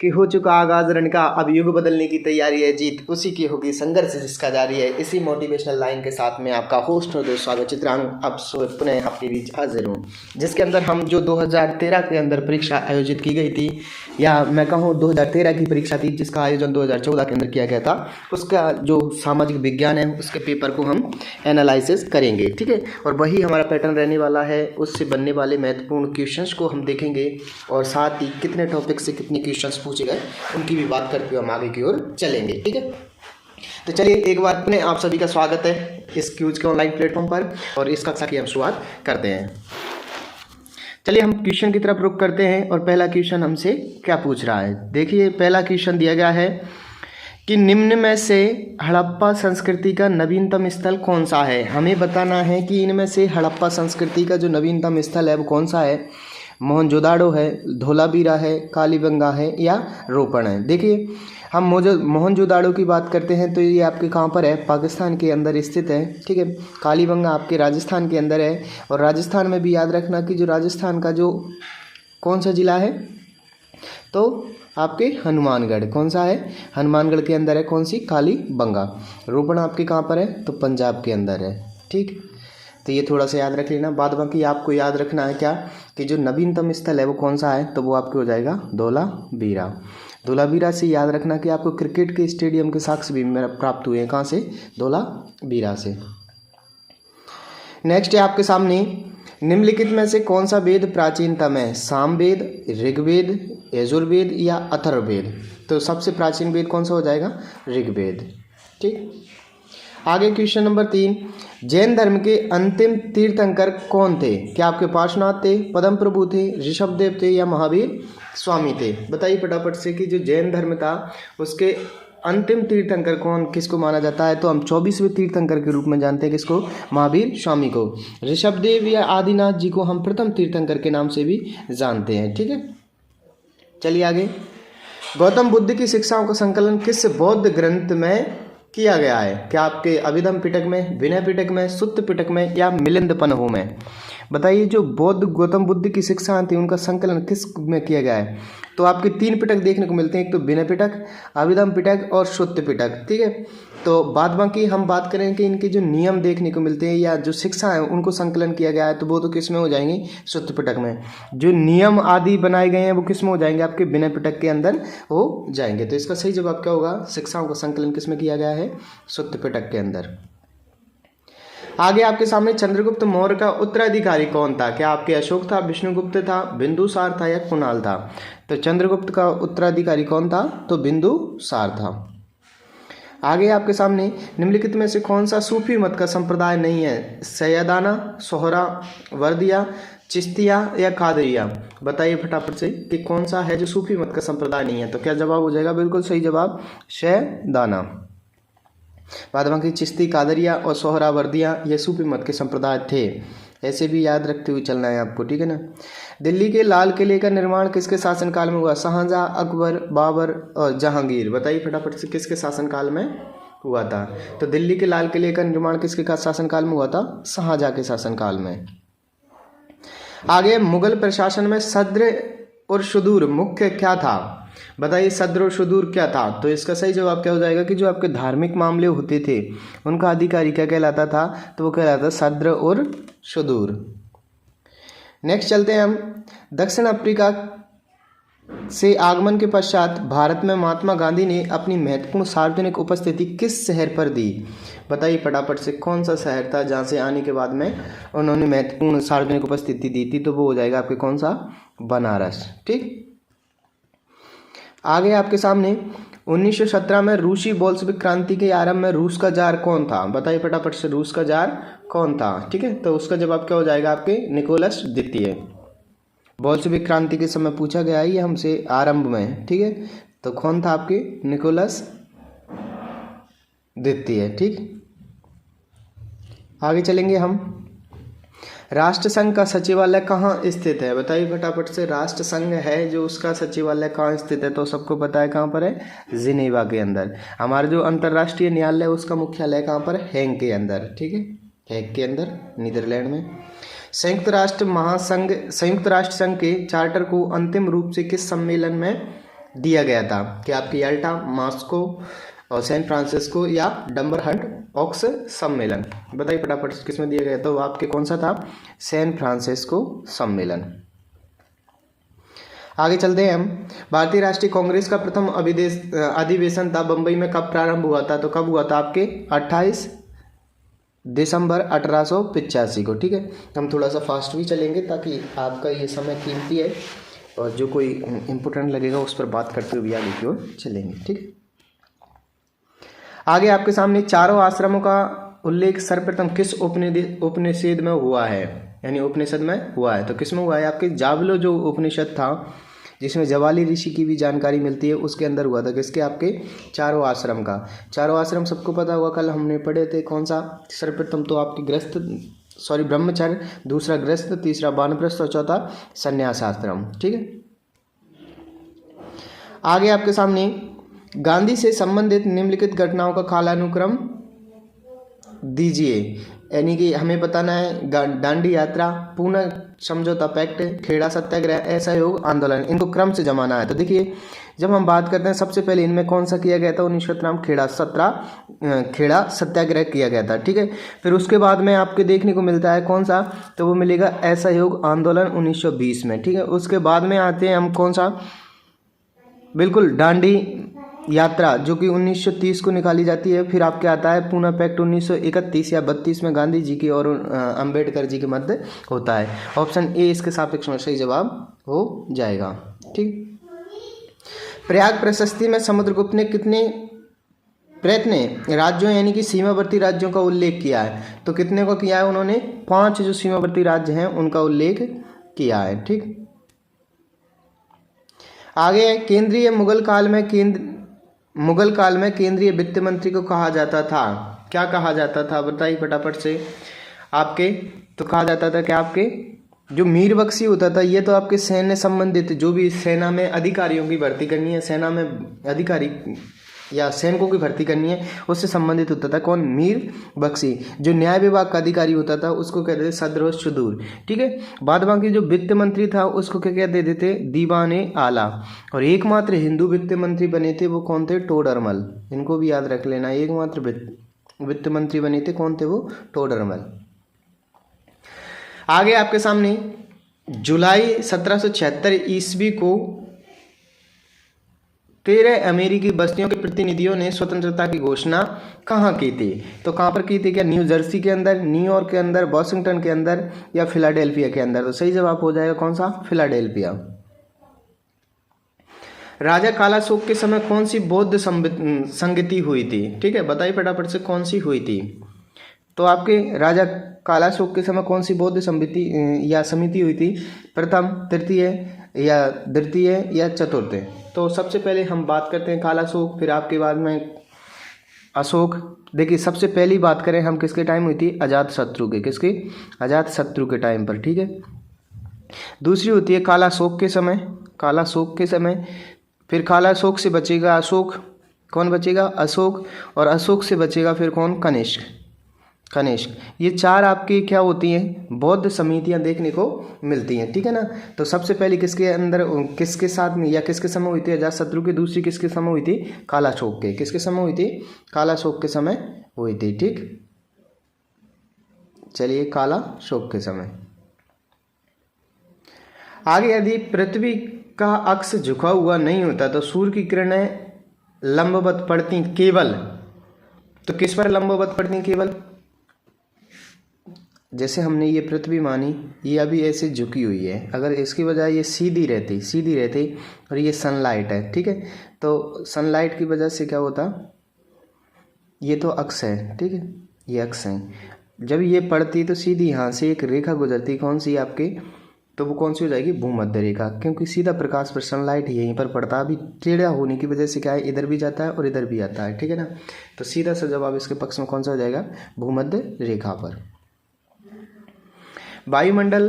कि हो चुका आगाज रण का, अब युग बदलने की तैयारी है, जीत उसी की होगी, संघर्ष जिसका जारी है। इसी मोटिवेशनल लाइन के साथ में आपका होस्ट और दोस्त स्वागत चित्रांग अब पुनः आपके बीच हाजिर हूँ, जिसके अंदर हम जो 2013 के अंदर परीक्षा आयोजित की गई थी, या मैं कहूँ 2013 की परीक्षा थी जिसका आयोजन 2014 के अंदर किया गया था, उसका जो सामाजिक विज्ञान है उसके पेपर को हम एनालिसिस करेंगे। ठीक है, और वही हमारा पैटर्न रहने वाला है। उससे बनने वाले महत्वपूर्ण क्वेश्चंस को हम देखेंगे और साथ ही कितने टॉपिक से कितने क्वेश्चंस पूछे गए उनकी भी बात करते हुए हम आगे की ओर चलेंगे। ठीक है, तो चलिए एक बार अपने आप सभी का स्वागत है इस क्यूज के ऑनलाइन प्लेटफॉर्म पर, और इस कक्षा की हम शुरुआत करते हैं। चलिए हम क्वेश्चन की तरफ रुख करते हैं, और पहला क्वेश्चन हमसे क्या पूछ रहा है। देखिए पहला क्वेश्चन दिया गया है कि निम्न में से हड़प्पा संस्कृति का नवीनतम स्थल कौन सा है। हमें बताना है कि इनमें से हड़प्पा संस्कृति का जो नवीनतम स्थल है वो कौन सा है। मोहनजोदाड़ो है, धोलावीरा है, कालीबंगा है या रोपण है। देखिए हम मोहनजोदाड़ो की बात करते हैं तो ये आपके कहाँ पर है, पाकिस्तान के अंदर स्थित है। ठीक है, कालीबंगा आपके राजस्थान के अंदर है, और राजस्थान में भी याद रखना कि जो राजस्थान का जो कौन सा ज़िला है तो आपके हनुमानगढ़, कौन सा है, हनुमानगढ़ के अंदर है कौन सी, कालीबंगा। रोपण आपके कहाँ पर है तो पंजाब के अंदर है। ठीक, तो ये थोड़ा सा याद रख लेना। बाद बाकी आपको याद रखना है क्या कि जो नवीनतम स्थल है वो कौन सा है, तो वो आपके हो जाएगा धोलावीरा। धोलावीरा से याद रखना कि आपको क्रिकेट के स्टेडियम के साक्ष्य भी प्राप्त हुए हैं, कहाँ से, धोलावीरा से। नेक्स्ट है आपके सामने, निम्नलिखित में से कौन सा वेद प्राचीनतम है, सामवेद, ऋग्वेद, यजुर्वेद या अथर्ववेद। तो सबसे प्राचीन वेद कौन सा हो जाएगा, ऋग्वेद। ठीक, आगे क्वेश्चन नंबर 3, जैन धर्म के अंतिम तीर्थंकर कौन थे। क्या आपके पार्श्वनाथ थे, पद्म प्रभु थे, ऋषभदेव थे या महावीर स्वामी थे। बताइए फटाफट से कि जो जैन धर्म था उसके अंतिम तीर्थंकर कौन, किसको माना जाता है। तो हम 24वें तीर्थंकर के रूप में जानते हैं किसको, महावीर स्वामी को। ऋषभदेव या आदिनाथ जी को हम प्रथम तीर्थंकर के नाम से भी जानते हैं। ठीक है, चलिए आगे, गौतम बुद्ध की शिक्षाओं का संकलन किस बौद्ध ग्रंथ में किया गया है। क्या आपके अभिधम पिटक में, विनय पिटक में, सुत्त पिटक में या मिलिंद पन्हु में। बताइए जो बौद्ध गौतम बुद्ध की शिक्षा थी उनका संकलन किस में किया गया है। तो आपके 3 पिटक देखने को मिलते हैं, एक तो विनय पिटक, अभिधम पिटक और सुत्त पिटक। ठीक है, तो बाद बाकी हम बात करें कि इनके जो नियम देखने को मिलते हैं या जो शिक्षा है उनको संकलन किया गया है तो वो तो किस में हो जाएंगे, सुत्त पिटक में। जो नियम आदि बनाए गए हैं वो किस में हो जाएंगे, आपके विनय पिटक के अंदर हो जाएंगे। तो इसका सही जवाब क्या होगा, शिक्षाओं का संकलन किस में किया गया है, सुत्त पिटक के अंदर। आगे आपके सामने चंद्रगुप्त मौर्य का उत्तराधिकारी कौन था। क्या आपके अशोक था, विष्णुगुप्त था, बिंदुसार था या कुणाल था। तो चंद्रगुप्त का उत्तराधिकारी कौन था, तो बिंदुसार था। आगे आपके सामने निम्नलिखित में से कौन सा सूफी मत का संप्रदाय नहीं है, सैयदाना, सोहरा, वर्दिया, चिश्तिया या कादरिया। बताइए फटाफट से कि कौन सा है जो सूफी मत का संप्रदाय नहीं है। तो क्या जवाब हो जाएगा, बिल्कुल सही जवाब सैयदाना। बाद बाकी चिश्ती, कादरिया और सोहरावर्दिया ये सूफी मत के संप्रदाय थे, ऐसे भी याद रखते हुए चलना है आपको। ठीक है ना। दिल्ली के लाल किले का निर्माण किसके शासनकाल में हुआ, शाहजहां, अकबर, बाबर और जहांगीर। बताइए फटाफट से किसके शासनकाल में हुआ था। तो दिल्ली के लाल किले का निर्माण किसके शासनकाल में हुआ था, शाहजहां के शासनकाल में। आगे मुगल प्रशासन में सद्र और सुदूर मुख्य क्या था। बताइए सद्र और सुदूर क्या था। तो इसका सही जवाब क्या हो जाएगा कि जो आपके धार्मिक मामले होते थे उनका अधिकारी क्या कहलाता था, तो वो कहलाता सद्र और सुदूर। नेक्स्ट चलते हैं हम, दक्षिण अफ्रीका से आगमन के पश्चात भारत में महात्मा गांधी ने अपनी महत्वपूर्ण सार्वजनिक उपस्थिति किस शहर पर दी। बताइए फटाफट से कौन सा शहर था जहाँ से आने के बाद में उन्होंने महत्वपूर्ण सार्वजनिक उपस्थिति दी थी। तो वो हो जाएगा आपके कौन सा, बनारस। ठीक, आगे आपके सामने 1917 में रूसी बोल्शेविक क्रांति के आरंभ में रूस का जार कौन था। बताइए फटाफट से रूस का जार कौन था। ठीक है, तो उसका जवाब क्या हो जाएगा, आपके निकोलस द्वितीय। बोल्शेविक क्रांति के समय पूछा गया है ये हमसे आरंभ में। ठीक है, तो कौन था आपके, निकोलस द्वितीय। ठीक, आगे चलेंगे हम, राष्ट्रसंघ का सचिवालय कहाँ स्थित है। बताइए फटाफट से, राष्ट्रसंघ है जो उसका सचिवालय कहाँ स्थित है। तो सबको पता है कहाँ पर है, जिनेवा के अंदर। हमारा जो अंतर्राष्ट्रीय न्यायालय है उसका मुख्यालय कहाँ पर है, हेग के अंदर। ठीक है, हेग के अंदर, नीदरलैंड में। संयुक्त राष्ट्र संघ के चार्टर को अंतिम रूप से किस सम्मेलन में दिया गया था कि आपकी याल्टा, मॉस्को और सैन फ्रांसिस्को या डम्बरहट ऑक्स सम्मेलन, बताइए फटाफट किसमें दिया गया था? वो आपके कौन सा था? सैन फ्रांसिस्को सम्मेलन। आगे चलते हैं हम। भारतीय राष्ट्रीय कांग्रेस का प्रथम अधिवेशन था बम्बई में, कब प्रारंभ हुआ था? तो कब हुआ था आपके 28 दिसंबर 1885 को। ठीक है, हम थोड़ा सा फास्ट भी चलेंगे ताकि आपका ये समय कीमती है और जो कोई इम्पोर्टेंट लगेगा उस पर बात करते हुए आगे की ओर चलेंगे। ठीक है, आगे आपके सामने चारों आश्रमों का उल्लेख सर्वप्रथम किस उपनिषद में हुआ है? यानी उपनिषद में हुआ है, तो किस में हुआ है? आपके जावलो जो उपनिषद था जिसमें जवाली ऋषि की भी जानकारी मिलती है, उसके अंदर हुआ था। किसके? आपके चारों आश्रम का। चारों आश्रम सबको पता होगा, कल हमने पढ़े थे। कौन सा? सर्वप्रथम तो आपके ब्रह्मचर्य, दूसरा गृहस्थ, तीसरा वानप्रस्थ और चौथा संन्यास आश्रम। ठीक है, आगे आपके सामने गांधी से संबंधित निम्नलिखित घटनाओं का कालानुक्रम दीजिए। यानी कि हमें बताना है दांडी यात्रा, पूना समझौता पैक्ट, खेड़ा सत्याग्रह, असहयोग आंदोलन, इनको क्रम से जमाना है। तो देखिए, जब हम बात करते हैं सबसे पहले इनमें कौन सा किया गया था? 1917 खेड़ा सत्याग्रह किया गया था। ठीक है, फिर उसके बाद में आपके देखने को मिलता है कौन सा? तो वो मिलेगा असहयोग आंदोलन 1920 में। ठीक है, उसके बाद में आते हैं हम कौन सा? बिल्कुल दांडी यात्रा जो कि 1930 को निकाली जाती है। फिर आपके आता है पूना पैक्ट 1931 या 32 में गांधी जी की और अंबेडकर जी के मध्य होता है। ऑप्शन ए इसके सापेक्ष में सही जवाब हो जाएगा। ठीक, प्रयाग प्रशस्ति में समुद्रगुप्त ने कितने राज्यों यानी कि सीमावर्ती राज्यों का उल्लेख किया है? तो कितने को किया है उन्होंने? 5 जो सीमावर्ती राज्य हैं उनका उल्लेख किया है। ठीक, आगे केंद्रीय मुगल काल में केंद्रीय वित्त मंत्री को कहा जाता था, क्या कहा जाता था? बताइए फटाफट से आपके। तो कहा जाता था कि आपके जो मीर बख्शी होता था, ये तो आपके सैन्य संबंधित जो भी सेना में अधिकारियों की भर्ती करनी है, सेना में अधिकारी या सैनिकों की भर्ती करनी है, उससे संबंधित होता था। कौन? मीर बख्शी। जो न्याय विभाग का अधिकारी होता था उसको कहते थे सदर सुदूर। ठीक है, बाद बाकी जो वित्त मंत्री था उसको क्या कहते थे? दीवाने आला। और एकमात्र हिंदू वित्त मंत्री बने थे वो कौन थे? टोडरमल। इनको भी याद रख लेना, एकमात्र वित्त मंत्री बने थे कौन थे? वो टोडरमल। आगे आपके सामने जुलाई 1776 ईस्वी को 13 अमेरिकी बस्तियों के प्रतिनिधियों ने स्वतंत्रता की घोषणा कहाँ की थी? तो कहाँ पर की थी? क्या न्यू जर्सी के अंदर, न्यूयॉर्क के अंदर, वॉशिंगटन के अंदर या फिलाडेल्फिया के अंदर? तो सही जवाब हो जाएगा कौन सा? फिलाडेल्फिया। राजा कालाशोक के समय कौन सी बौद्ध संगति हुई थी? ठीक है, बताइए फटाफट से कौन सी हुई थी? तो आपके राजा कालाशोक के समय कौन सी बौद्ध समिति हुई थी? प्रथम, तृतीय या द्वितीय या चतुर्थ? तो सबसे पहले हम बात करते हैं कालाशोक, फिर आपके बाद में अशोक। देखिए, सबसे पहली बात करें हम किसके टाइम हुई थी? अजातशत्रु के। किसके? अजातशत्रु के टाइम पर। ठीक है, दूसरी होती है कालाशोक के समय। फिर कालाशोक से बचेगा अशोक। कौन बचेगा? अशोक। और अशोक से बचेगा फिर कौन? कनिष्क। ये 4 आपकी क्या होती हैं? बौद्ध समितियां देखने को मिलती हैं। ठीक है ना। तो सबसे पहले किसके अंदर, किसके साथ में या किसके समय हुई थी? अजातशत्रु की। दूसरी किसके समय हुई थी? कालाशोक के। किसके समय हुई थी? कालाशोक के समय हुई थी। ठीक, चलिए, कालाशोक के समय। आगे, यदि पृथ्वी का अक्ष झुका हुआ नहीं होता तो सूर्य की किरणें लंबवत पड़ती केवल, तो किस पर लंबवत पड़ती केवल? जैसे हमने ये पृथ्वी मानी, ये अभी ऐसे झुकी हुई है, अगर इसकी बजाय ये सीधी रहती और ये सनलाइट है। ठीक है, तो सनलाइट की वजह से क्या होता? ये तो अक्ष है। ठीक है, ये अक्ष है। जब ये पड़ती तो सीधी यहाँ से एक रेखा गुजरती, कौन सी? आपके, तो वो कौन सी हो जाएगी? भूमध्य रेखा। क्योंकि सीधा प्रकाश पर सनलाइट यहीं पर पड़ता है। अभी टेढ़ा होने की वजह से क्या है? इधर भी जाता है और इधर भी आता है। ठीक है ना। तो सीधा सा जवाब इसके पक्ष में कौन सा हो जाएगा? भूमध्य रेखा पर। वायुमंडल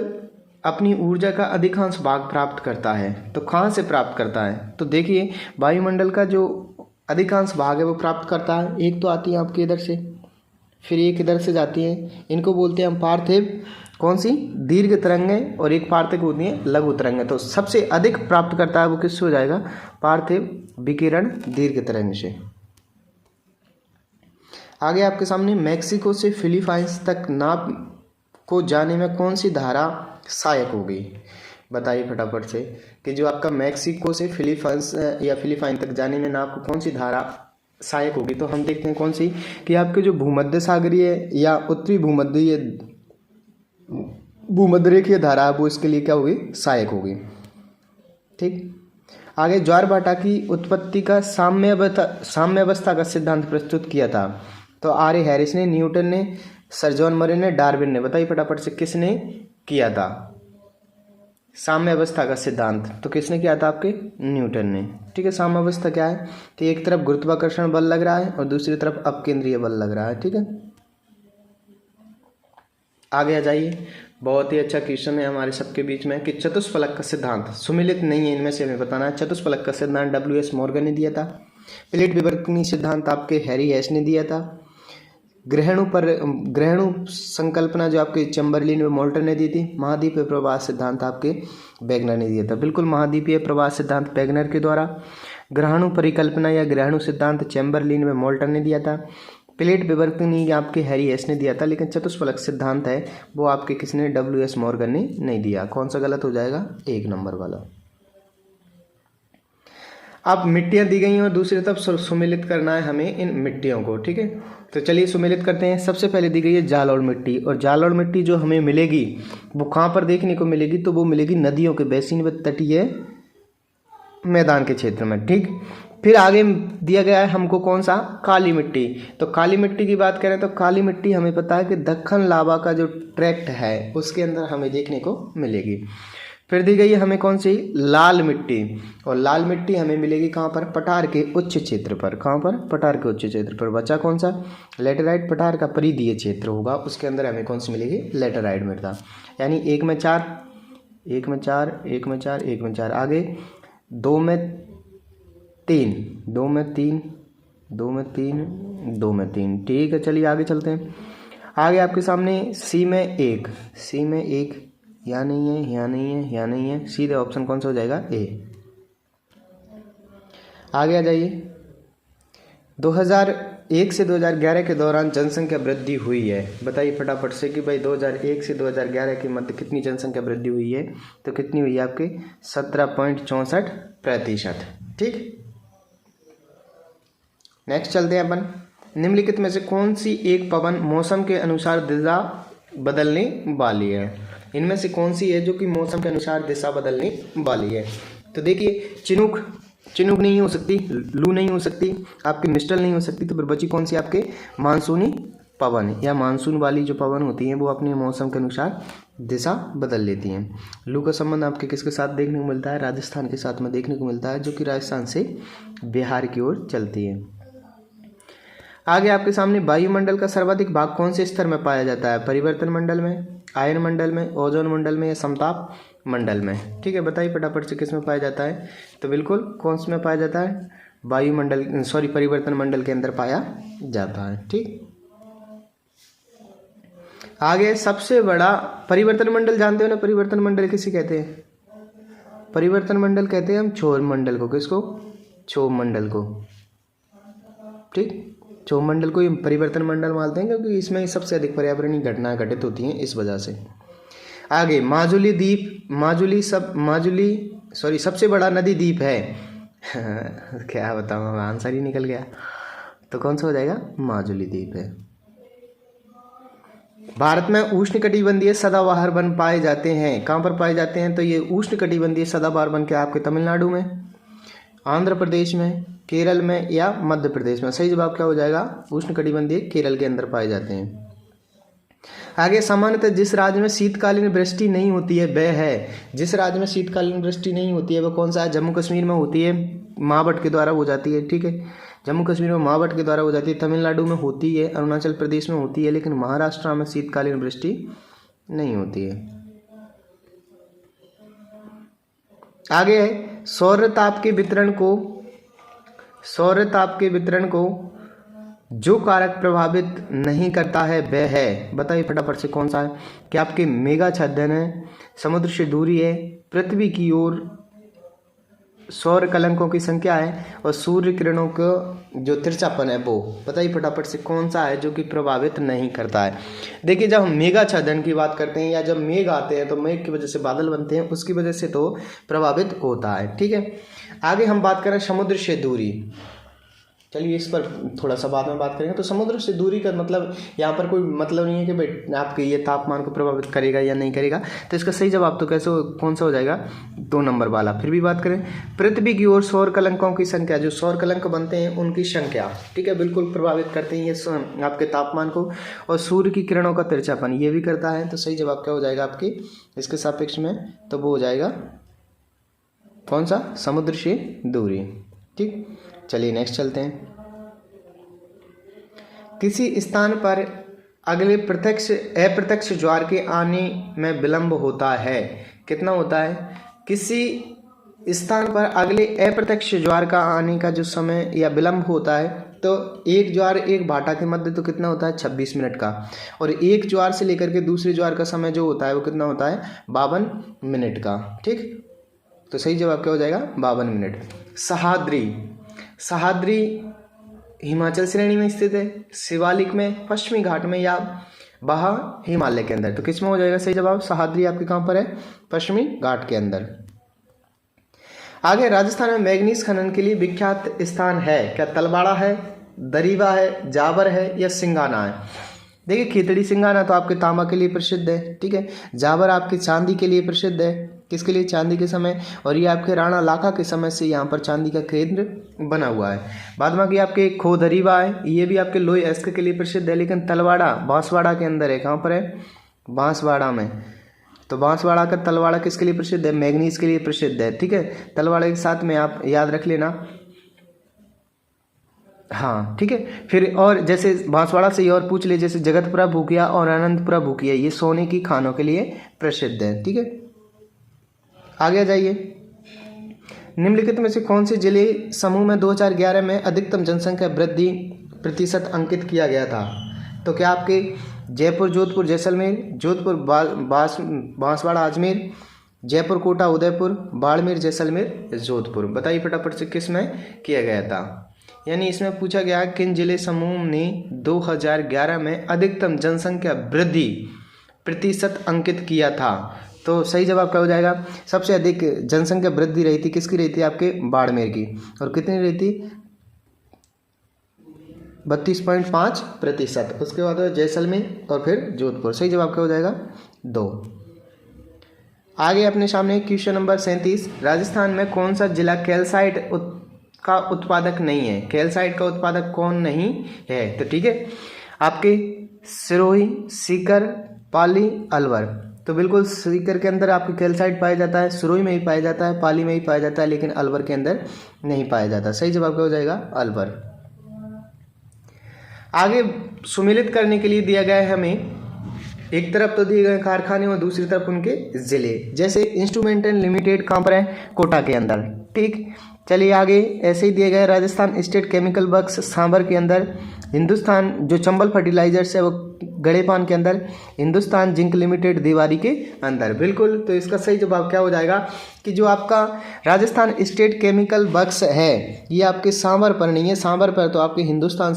अपनी ऊर्जा का अधिकांश भाग प्राप्त करता है, तो कहाँ से प्राप्त करता है? तो देखिए, वायुमंडल का जो अधिकांश भाग है वो प्राप्त करता है, एक तो आती है आपके इधर से फिर ये किधर से जाती हैं, इनको बोलते हैं हम पार्थिव कौन सी, दीर्घ तरंगें, और एक पार्थिव होती है लघु तरंगें। तो सबसे अधिक प्राप्त करता है वो किससे हो जाएगा, पार्थिव विकिरण दीर्घ तरंग से। आगे आपके सामने मैक्सिको से फिलीपाइंस तक नाव को जाने में कौन सी धारा सहायक होगी, बताइए फटाफट से कि जो आपका मैक्सिको से फिलीपाइंस या फिलीपाइन तक जाने में नाव को कौन सी धारा सहायक होगी। तो हम देखते हैं कौन सी, कि आपके जो भूमध्य सागरीय या उत्तरी भूमध्य रेखीय धारा है वो इसके लिए क्या होगी, सहायक होगी। ठीक, आगे ज्वारभाटा की उत्पत्ति का साम्यावस्था का सिद्धांत प्रस्तुत किया था। तो आर ए हैरिस ने, न्यूटन ने, सर जॉन मरे ने, डार्विन ने। बताइए फटाफट से किसने किया था साम्यावस्था का सिद्धांत, तो किसने किया था, आपके न्यूटन ने। ठीक है, साम्यावस्था क्या है, तो एक तरफ गुरुत्वाकर्षण बल लग रहा है और दूसरी तरफ अपकेंद्रीय बल लग रहा है। ठीक है, आगे आ जाइए, बहुत ही अच्छा क्वेश्चन है हमारे सबके बीच में कि चतुष्फलक का सिद्धांत सुमिलित नहीं है, इनमें से हमें बताना है। चतुष्फलक का सिद्धांत W.S. मॉर्गन ने दिया था। प्लेट विवर्तनी सिद्धांत आपके हैरी हेस ने दिया था। ग्रहणु संकल्पना जो आपके चैम्बरलिन व मोल्टर ने दी थी। महाद्वीपीय प्रवाह सिद्धांत आपके वेगनर ने दिया था। बिल्कुल, महाद्वीपीय प्रवाह सिद्धांत वेगनर के द्वारा। ग्रहणु परिकल्पना या ग्रहणु सिद्धांत चैम्बरलिन व मोल्टर ने दिया था। प्लेट विवर्तनी आपके हैरी हेस ने दिया था। लेकिन चतुष्फलक सिद्धांत है वो आपके किसने, W.S. मॉर्गन ने नहीं दिया। कौन सा गलत हो जाएगा, 1 नंबर वाला। अब मिट्टियां दी गई हैं और दूसरी तरफ सुमेलित करना है हमें इन मिट्टियों को। ठीक है, तो चलिए सुमेलित करते हैं। सबसे पहले दी गई है जालौर मिट्टी, और जालौर मिट्टी जो हमें मिलेगी वो कहाँ पर देखने को मिलेगी, तो वो मिलेगी नदियों के बेसिन व तटीय मैदान के क्षेत्र में। ठीक, फिर आगे दिया गया है हमको कौन सा, काली मिट्टी। तो काली मिट्टी की बात करें तो काली मिट्टी हमें पता है कि दक्कन लावा का जो ट्रैक्ट है उसके अंदर हमें देखने को मिलेगी। फिर दी गई है हमें कौन सी, लाल मिट्टी, और लाल मिट्टी हमें मिलेगी कहाँ पर, पठार के उच्च क्षेत्र पर। कहाँ पर, पठार के उच्च क्षेत्र पर। बचा कौन सा, लेटेराइट। पठार का परिधीय क्षेत्र होगा उसके अंदर हमें कौन सी मिलेगी, लेटेराइट मृदा। यानी 1 में 4, 1 में 4, 1 में 4, 1 में 4। आगे 2 में 3, 2 में 3, 2 में 3, 2 में 3। ठीक है, चलिए आगे चलते हैं। आगे आपके सामने सी में 1, सी में 1, यहाँ नहीं है, यहाँ नहीं है, यहाँ नहीं है, सीधे ऑप्शन कौन सा हो जाएगा, ए। आगे आ जाइए, 2001 से 2011 के दौरान जनसंख्या वृद्धि हुई है। बताइए फटाफट से कि भाई 2001 से 2011 के मध्य कितनी जनसंख्या वृद्धि हुई है, तो कितनी हुई है आपके 17.64%। ठीक, नेक्स्ट चलते हैं अपन। निम्नलिखित में से कौन सी एक पवन मौसम के अनुसार दिशा बदलने वाली है। इनमें से कौन सी है जो कि मौसम के अनुसार दिशा बदलने वाली है। तो देखिए, चिनूक नहीं हो सकती, लू नहीं हो सकती, आपकी मिस्टल नहीं हो सकती, तो फिर बची कौन सी, आपके मानसूनी पवन या मानसून वाली जो पवन होती हैं वो अपने मौसम के अनुसार दिशा बदल लेती हैं। लू का संबंध आपके किसके साथ देखने को मिलता है, राजस्थान के साथ में देखने को मिलता है, जो कि राजस्थान से बिहार की ओर चलती है। आगे आपके सामने वायुमंडल का सर्वाधिक भाग कौन से स्तर में पाया जाता है, परिवर्तन मंडल में, आयन मंडल में, ओजोन मंडल में या समताप मंडल में। ठीक है, बताइए फटाफट से किस में पाया जाता है, तो बिल्कुल कौन से में पाया जाता है, परिवर्तन मंडल के अंदर पाया जाता है। ठीक, आगे सबसे बड़ा परिवर्तन मंडल जानते हो ना, परिवर्तन मंडल किसे कहते हैं, परिवर्तन मंडल कहते हैं हम क्षोभ मंडल को। किसको, क्षोभ मंडल को। ठीक, क्षोभ मंडल को परिवर्तन मंडल मानते हैं क्योंकि इसमें सबसे अधिक पर्यावरणीय घटनाएं घटित होती हैं इस वजह से। आगे माजुली द्वीप, सबसे बड़ा नदी द्वीप है क्या बताऊँ, आंसर ही निकल गया। तो कौन सा हो जाएगा, माजुली द्वीप है। भारत में उष्णकटिबंधीय सदाबहार वन पाए जाते हैं। कहाँ पर पाए जाते हैं, तो ये उष्णकटिबंधीय सदाबहार वन क्या आपके तमिलनाडु में, आंध्र प्रदेश में, केरल में या मध्य प्रदेश में। सही जवाब क्या हो जाएगा, उष्णकटिबंधीय केरल के अंदर पाए जाते हैं। आगे सामान्यतः जिस राज्य में शीतकालीन वृष्टि नहीं होती है वह है, जिस राज्य में शीतकालीन वृष्टि नहीं होती है वह कौन सा है, जम्मू कश्मीर में होती है, महावट के द्वारा हो जाती है। ठीक है, जम्मू कश्मीर में महावट के द्वारा हो जाती है, तमिलनाडु में होती है, अरुणाचल प्रदेश में होती है, लेकिन महाराष्ट्र में शीतकालीन वृष्टि नहीं होती है। आगे है सौर ताप के वितरण को जो कारक प्रभावित नहीं करता है वह है, बताइए फटाफट से कौन सा है। क्या आपके मेघा छादन है, समुद्र से दूरी है, पृथ्वी की ओर सौर कलंकों की संख्या है, और सूर्य किरणों का जो तिरछापन है वो, बताइए फटाफट से कौन सा है जो कि प्रभावित नहीं करता है। देखिए जब हम मेघाच्छादन की बात करते हैं या जब मेघ आते हैं तो मेघ की वजह से बादल बनते हैं, उसकी वजह से तो प्रभावित होता है। ठीक है, आगे हम बात करें समुद्र से दूरी। चलिए इस पर थोड़ा सा बाद में बात करेंगे। तो समुद्र से दूरी का मतलब यहाँ पर कोई मतलब नहीं है कि भाई आपके ये तापमान को प्रभावित करेगा या नहीं करेगा। तो इसका सही जवाब तो कैसे कौन सा हो जाएगा, 2 नंबर वाला। फिर भी बात करें पृथ्वी की ओर सौर कलंकों की संख्या, जो सौर कलंक बनते हैं उनकी संख्या, ठीक है, बिल्कुल प्रभावित करते हैं ये आपके तापमान को। और सूर्य की किरणों का तिरछापन ये भी करता है। तो सही जवाब क्या हो जाएगा आपकी इसके सापेक्ष में, तो वो हो जाएगा कौन सा, समुद्र से दूरी। ठीक, चलिए नेक्स्ट चलते हैं। किसी स्थान पर अगले प्रत्यक्ष अप्रत्यक्ष ज्वार के आने में विलंब होता है, कितना होता है। किसी स्थान पर अगले अप्रत्यक्ष ज्वार का आने का जो समय या विलंब होता है, तो एक ज्वार एक भाटा के मध्य तो कितना होता है 26 मिनट का, और एक ज्वार से लेकर के दूसरे ज्वार का समय जो होता है वो कितना होता है 52 मिनट का। ठीक, तो सही जवाब क्या हो जाएगा 52 मिनट। सह्याद्री, सह्याद्री हिमाचल श्रेणी में स्थित है, शिवालिक में, पश्चिमी घाट में, या वह हिमालय के अंदर। तो किस में हो जाएगा सही जवाब, सह्याद्री आपके कहाँ पर है, पश्चिमी घाट के अंदर। आगे राजस्थान में मैग्नीज खनन के लिए विख्यात स्थान है, क्या तलवाड़ा है, दरीवा है, जावर है, या सिंगाना है। देखिए खितड़ी सिंगाना तो आपके तांबा के लिए प्रसिद्ध है, ठीक है। जावर आपके चांदी के लिए प्रसिद्ध है, किसके लिए, चांदी के समय, और ये आपके राणा लाखा के समय से यहाँ पर चांदी का केंद्र बना हुआ है। बाद में कि आपके खो दरीवा है, ये भी आपके लोई एस्क के लिए प्रसिद्ध है, लेकिन तलवाड़ा बांसवाड़ा के अंदर है, कहाँ पर है, बांसवाड़ा में। तो बांसवाड़ा का तलवाड़ा किसके लिए प्रसिद्ध है, मैग्नीज के लिए प्रसिद्ध है, ठीक है। तलवाड़ा के साथ में आप याद रख लेना, हाँ ठीक है। फिर और जैसे बांसवाड़ा से और पूछ ले, जैसे जगतपुरा भूकिया और अनंतपुरा भूकिया, ये सोने की खानों के लिए प्रसिद्ध है, ठीक है। आगे आ जाइए। निम्नलिखित में से कौन से जिले समूह में 2011 में अधिकतम जनसंख्या वृद्धि प्रतिशत अंकित किया गया था। तो क्या आपके जयपुर, जोधपुर, जैसलमेर, जोधपुर बांसवाड़ा अजमेर, जयपुर कोटा उदयपुर, बाड़मेर जैसलमेर जोधपुर। बताइए फटाफट से किस में किया गया था। यानी इसमें पूछा गया किन जिले समूह ने 2011 में अधिकतम जनसंख्या वृद्धि प्रतिशत अंकित किया था। तो सही जवाब क्या हो जाएगा, सबसे अधिक जनसंख्या वृद्धि रही थी किसकी रही थी, आपके बाड़मेर की, और कितनी रही थी 32.5%। उसके बाद जैसलमेर और फिर जोधपुर। सही जवाब क्या हो जाएगा 2। आगे अपने सामने क्वेश्चन नंबर 37, राजस्थान में कौन सा जिला कैल्साइट का उत्पादक नहीं है। कैल्साइट का उत्पादक कौन नहीं है, तो ठीक है आपके सिरोही, सीकर, पाली, अलवर। तो बिल्कुल सीकर के अंदर आपके कैल्साइट पाया जाता है, सिरोही में ही पाया जाता है, पाली में ही पाया जाता है, लेकिन अलवर के अंदर नहीं पाया जाता। सही जवाब क्या हो जाएगा अलवर। आगे सुमेलित करने के लिए दिया गया है हमें, एक तरफ तो दिए गए कारखाने और दूसरी तरफ उनके जिले। जैसे इंस्ट्रूमेंटल लिमिटेड कहाँ पर है, कोटा के अंदर, ठीक। चलिए आगे ऐसे ही दिए गए, Rajasthan state chemical works sambar के अंदर, हिंदुस्तान जो चंबल फर्टिलाइजर्स है वो गड़ेपान के अंदर, हिंदुस्तान जिंक लिमिटेड दीवारी के अंदर। बिल्कुल, तो इसका सही जवाब क्या हो जाएगा कि जो आपका राजस्थान स्टेट केमिकल वर्क्स है ये आपके सांभर पर नहीं है, सांभर पर तो आपके हिंदुस्तान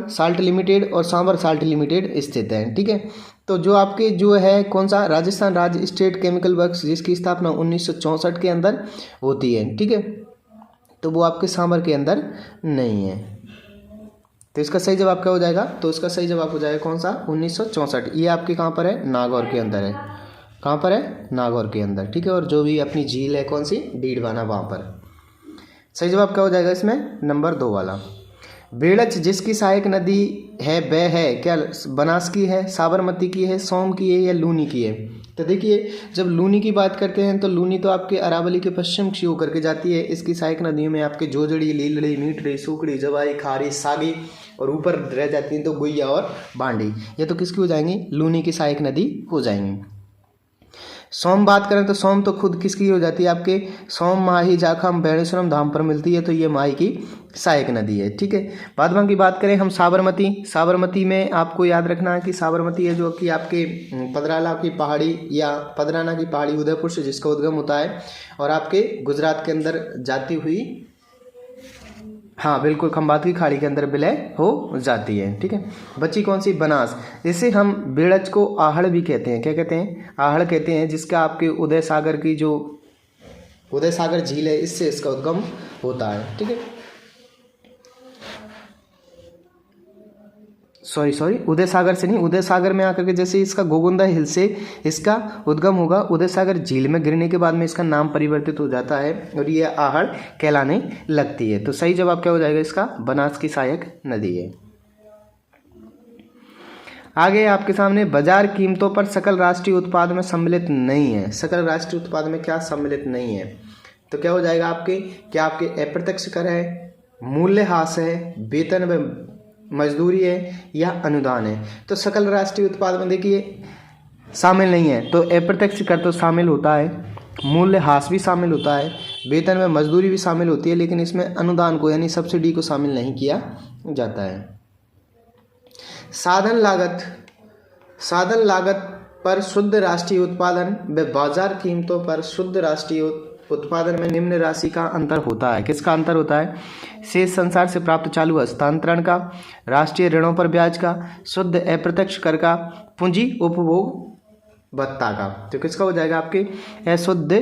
साल्ट लिमिटेड और सांभर साल्ट लिमिटेड स्थित है, ठीक है। तो जो आपके जो है कौन सा, राजस्थान राज्य स्टेट केमिकल वर्क्स, जिसकी स्थापना 1964 के अंदर होती है, ठीक है, तो वो आपके सांभर के अंदर नहीं है। तो इसका सही जवाब क्या हो जाएगा, तो इसका सही जवाब हो जाएगा कौन सा 1964। ये आपके कहाँ पर है, नागौर के अंदर है। कहाँ पर है, नागौर के अंदर, ठीक है। और जो भी अपनी झील है कौन सी, डीडवाना, वहाँ पर। सही जवाब क्या हो जाएगा इसमें नंबर 2 वाला। बेड़च जिसकी सहायक नदी है वह है, क्या बनास की है, साबरमती की है, सोम की है, या लूनी की है। तो देखिए जब लूनी की बात करते हैं तो लूनी तो आपके अरावली के पश्चिम की होकर के जाती है। इसकी सहायक नदियों में आपके जोजड़ी, लीलड़ी, मीठड़ी, सुकड़ी, जवाई, खारी, सागी, और ऊपर रह जाती हैं तो गुइया और बांडी। ये तो किसकी हो जाएंगी, लूनी की सहायक नदी हो जाएंगी। सोम बात करें तो सोम तो खुद किसकी हो जाती है आपके, सोम माही जाखम बेणेश्वरम धाम पर मिलती है, तो ये माही की सहायक नदी है। ठीक है, बाद में की बात करें हम साबरमती। साबरमती में आपको याद रखना है कि साबरमती है जो कि आपके पदराला की पहाड़ी या पदराना की पहाड़ी उदयपुर से जिसका उद्गम होता है और आपके गुजरात के अंदर जाती हुई, हाँ बिल्कुल, खंभात की खाड़ी के अंदर विलय हो जाती है। ठीक है, बची कौन सी, बनास। इसे हम बेड़च को आहड़ भी कहते हैं। क्या कहते हैं, आहड़ कहते हैं, जिसका आपके उदय सागर की जो उदय सागर झील है इससे इसका उद्गम होता है। ठीक है, सॉरी उदय सागर से नहीं, उदय सागर में आकर के जैसे इसका गोगुंदा हिल से इसका उद्गम होगा, उदय सागर झील में गिरने के बाद में इसका नाम परिवर्तित हो जाता है और ये आहड़ कहलाने लगती है। तो सही जवाब क्या हो जाएगा इसका, बनास की सहायक नदी है। आगे आपके सामने बाजार कीमतों पर सकल राष्ट्रीय उत्पाद में सम्मिलित नहीं है। सकल राष्ट्रीय उत्पाद में क्या सम्मिलित नहीं है, तो क्या हो जाएगा आपके, क्या आपके अप्रत्यक्ष कर है, मूल्यह्रास है, वेतन व मजदूरी है या अनुदान है। तो सकल राष्ट्रीय उत्पाद में देखिए शामिल नहीं है, तो अप्रत्यक्ष कर तो शामिल होता है, मूल्यह्रास भी शामिल होता है, वेतन में मजदूरी भी शामिल होती है, लेकिन इसमें अनुदान को यानी सब्सिडी को शामिल नहीं किया जाता है। साधन लागत पर शुद्ध राष्ट्रीय उत्पादन व बाजार कीमतों पर शुद्ध राष्ट्रीय उत्पादन में निम्न राशि का अंतर होता है। किसका अंतर होता है, शेष संसार से प्राप्त चालू हस्तांतरण का, राष्ट्रीय ऋणों पर ब्याज का, शुद्ध अप्रत्यक्ष कर का, पूंजी उपभोग भत्ता का। तो किसका हो जाएगा आपके, अशुद्ध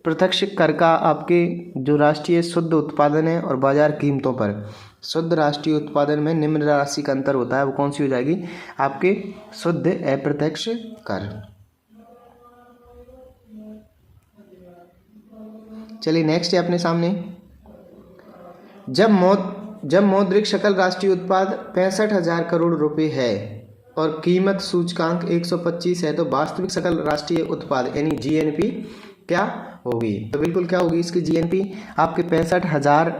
प्रत्यक्ष कर का आपके जो राष्ट्रीय शुद्ध उत्पादन है और बाजार कीमतों पर शुद्ध राष्ट्रीय उत्पादन में निम्न राशि का अंतर होता है, वो कौन सी हो जाएगी आपके, शुद्ध अप्रत्यक्ष कर। चलिए नेक्स्ट है अपने सामने, जब मौद्रिक सकल राष्ट्रीय उत्पाद 65,000 करोड़ रुपए है और कीमत सूचकांक 125 है, तो वास्तविक सकल राष्ट्रीय उत्पाद यानी जीएनपी क्या होगी, तो बिल्कुल क्या होगी इसकी जीएनपी आपके 65,000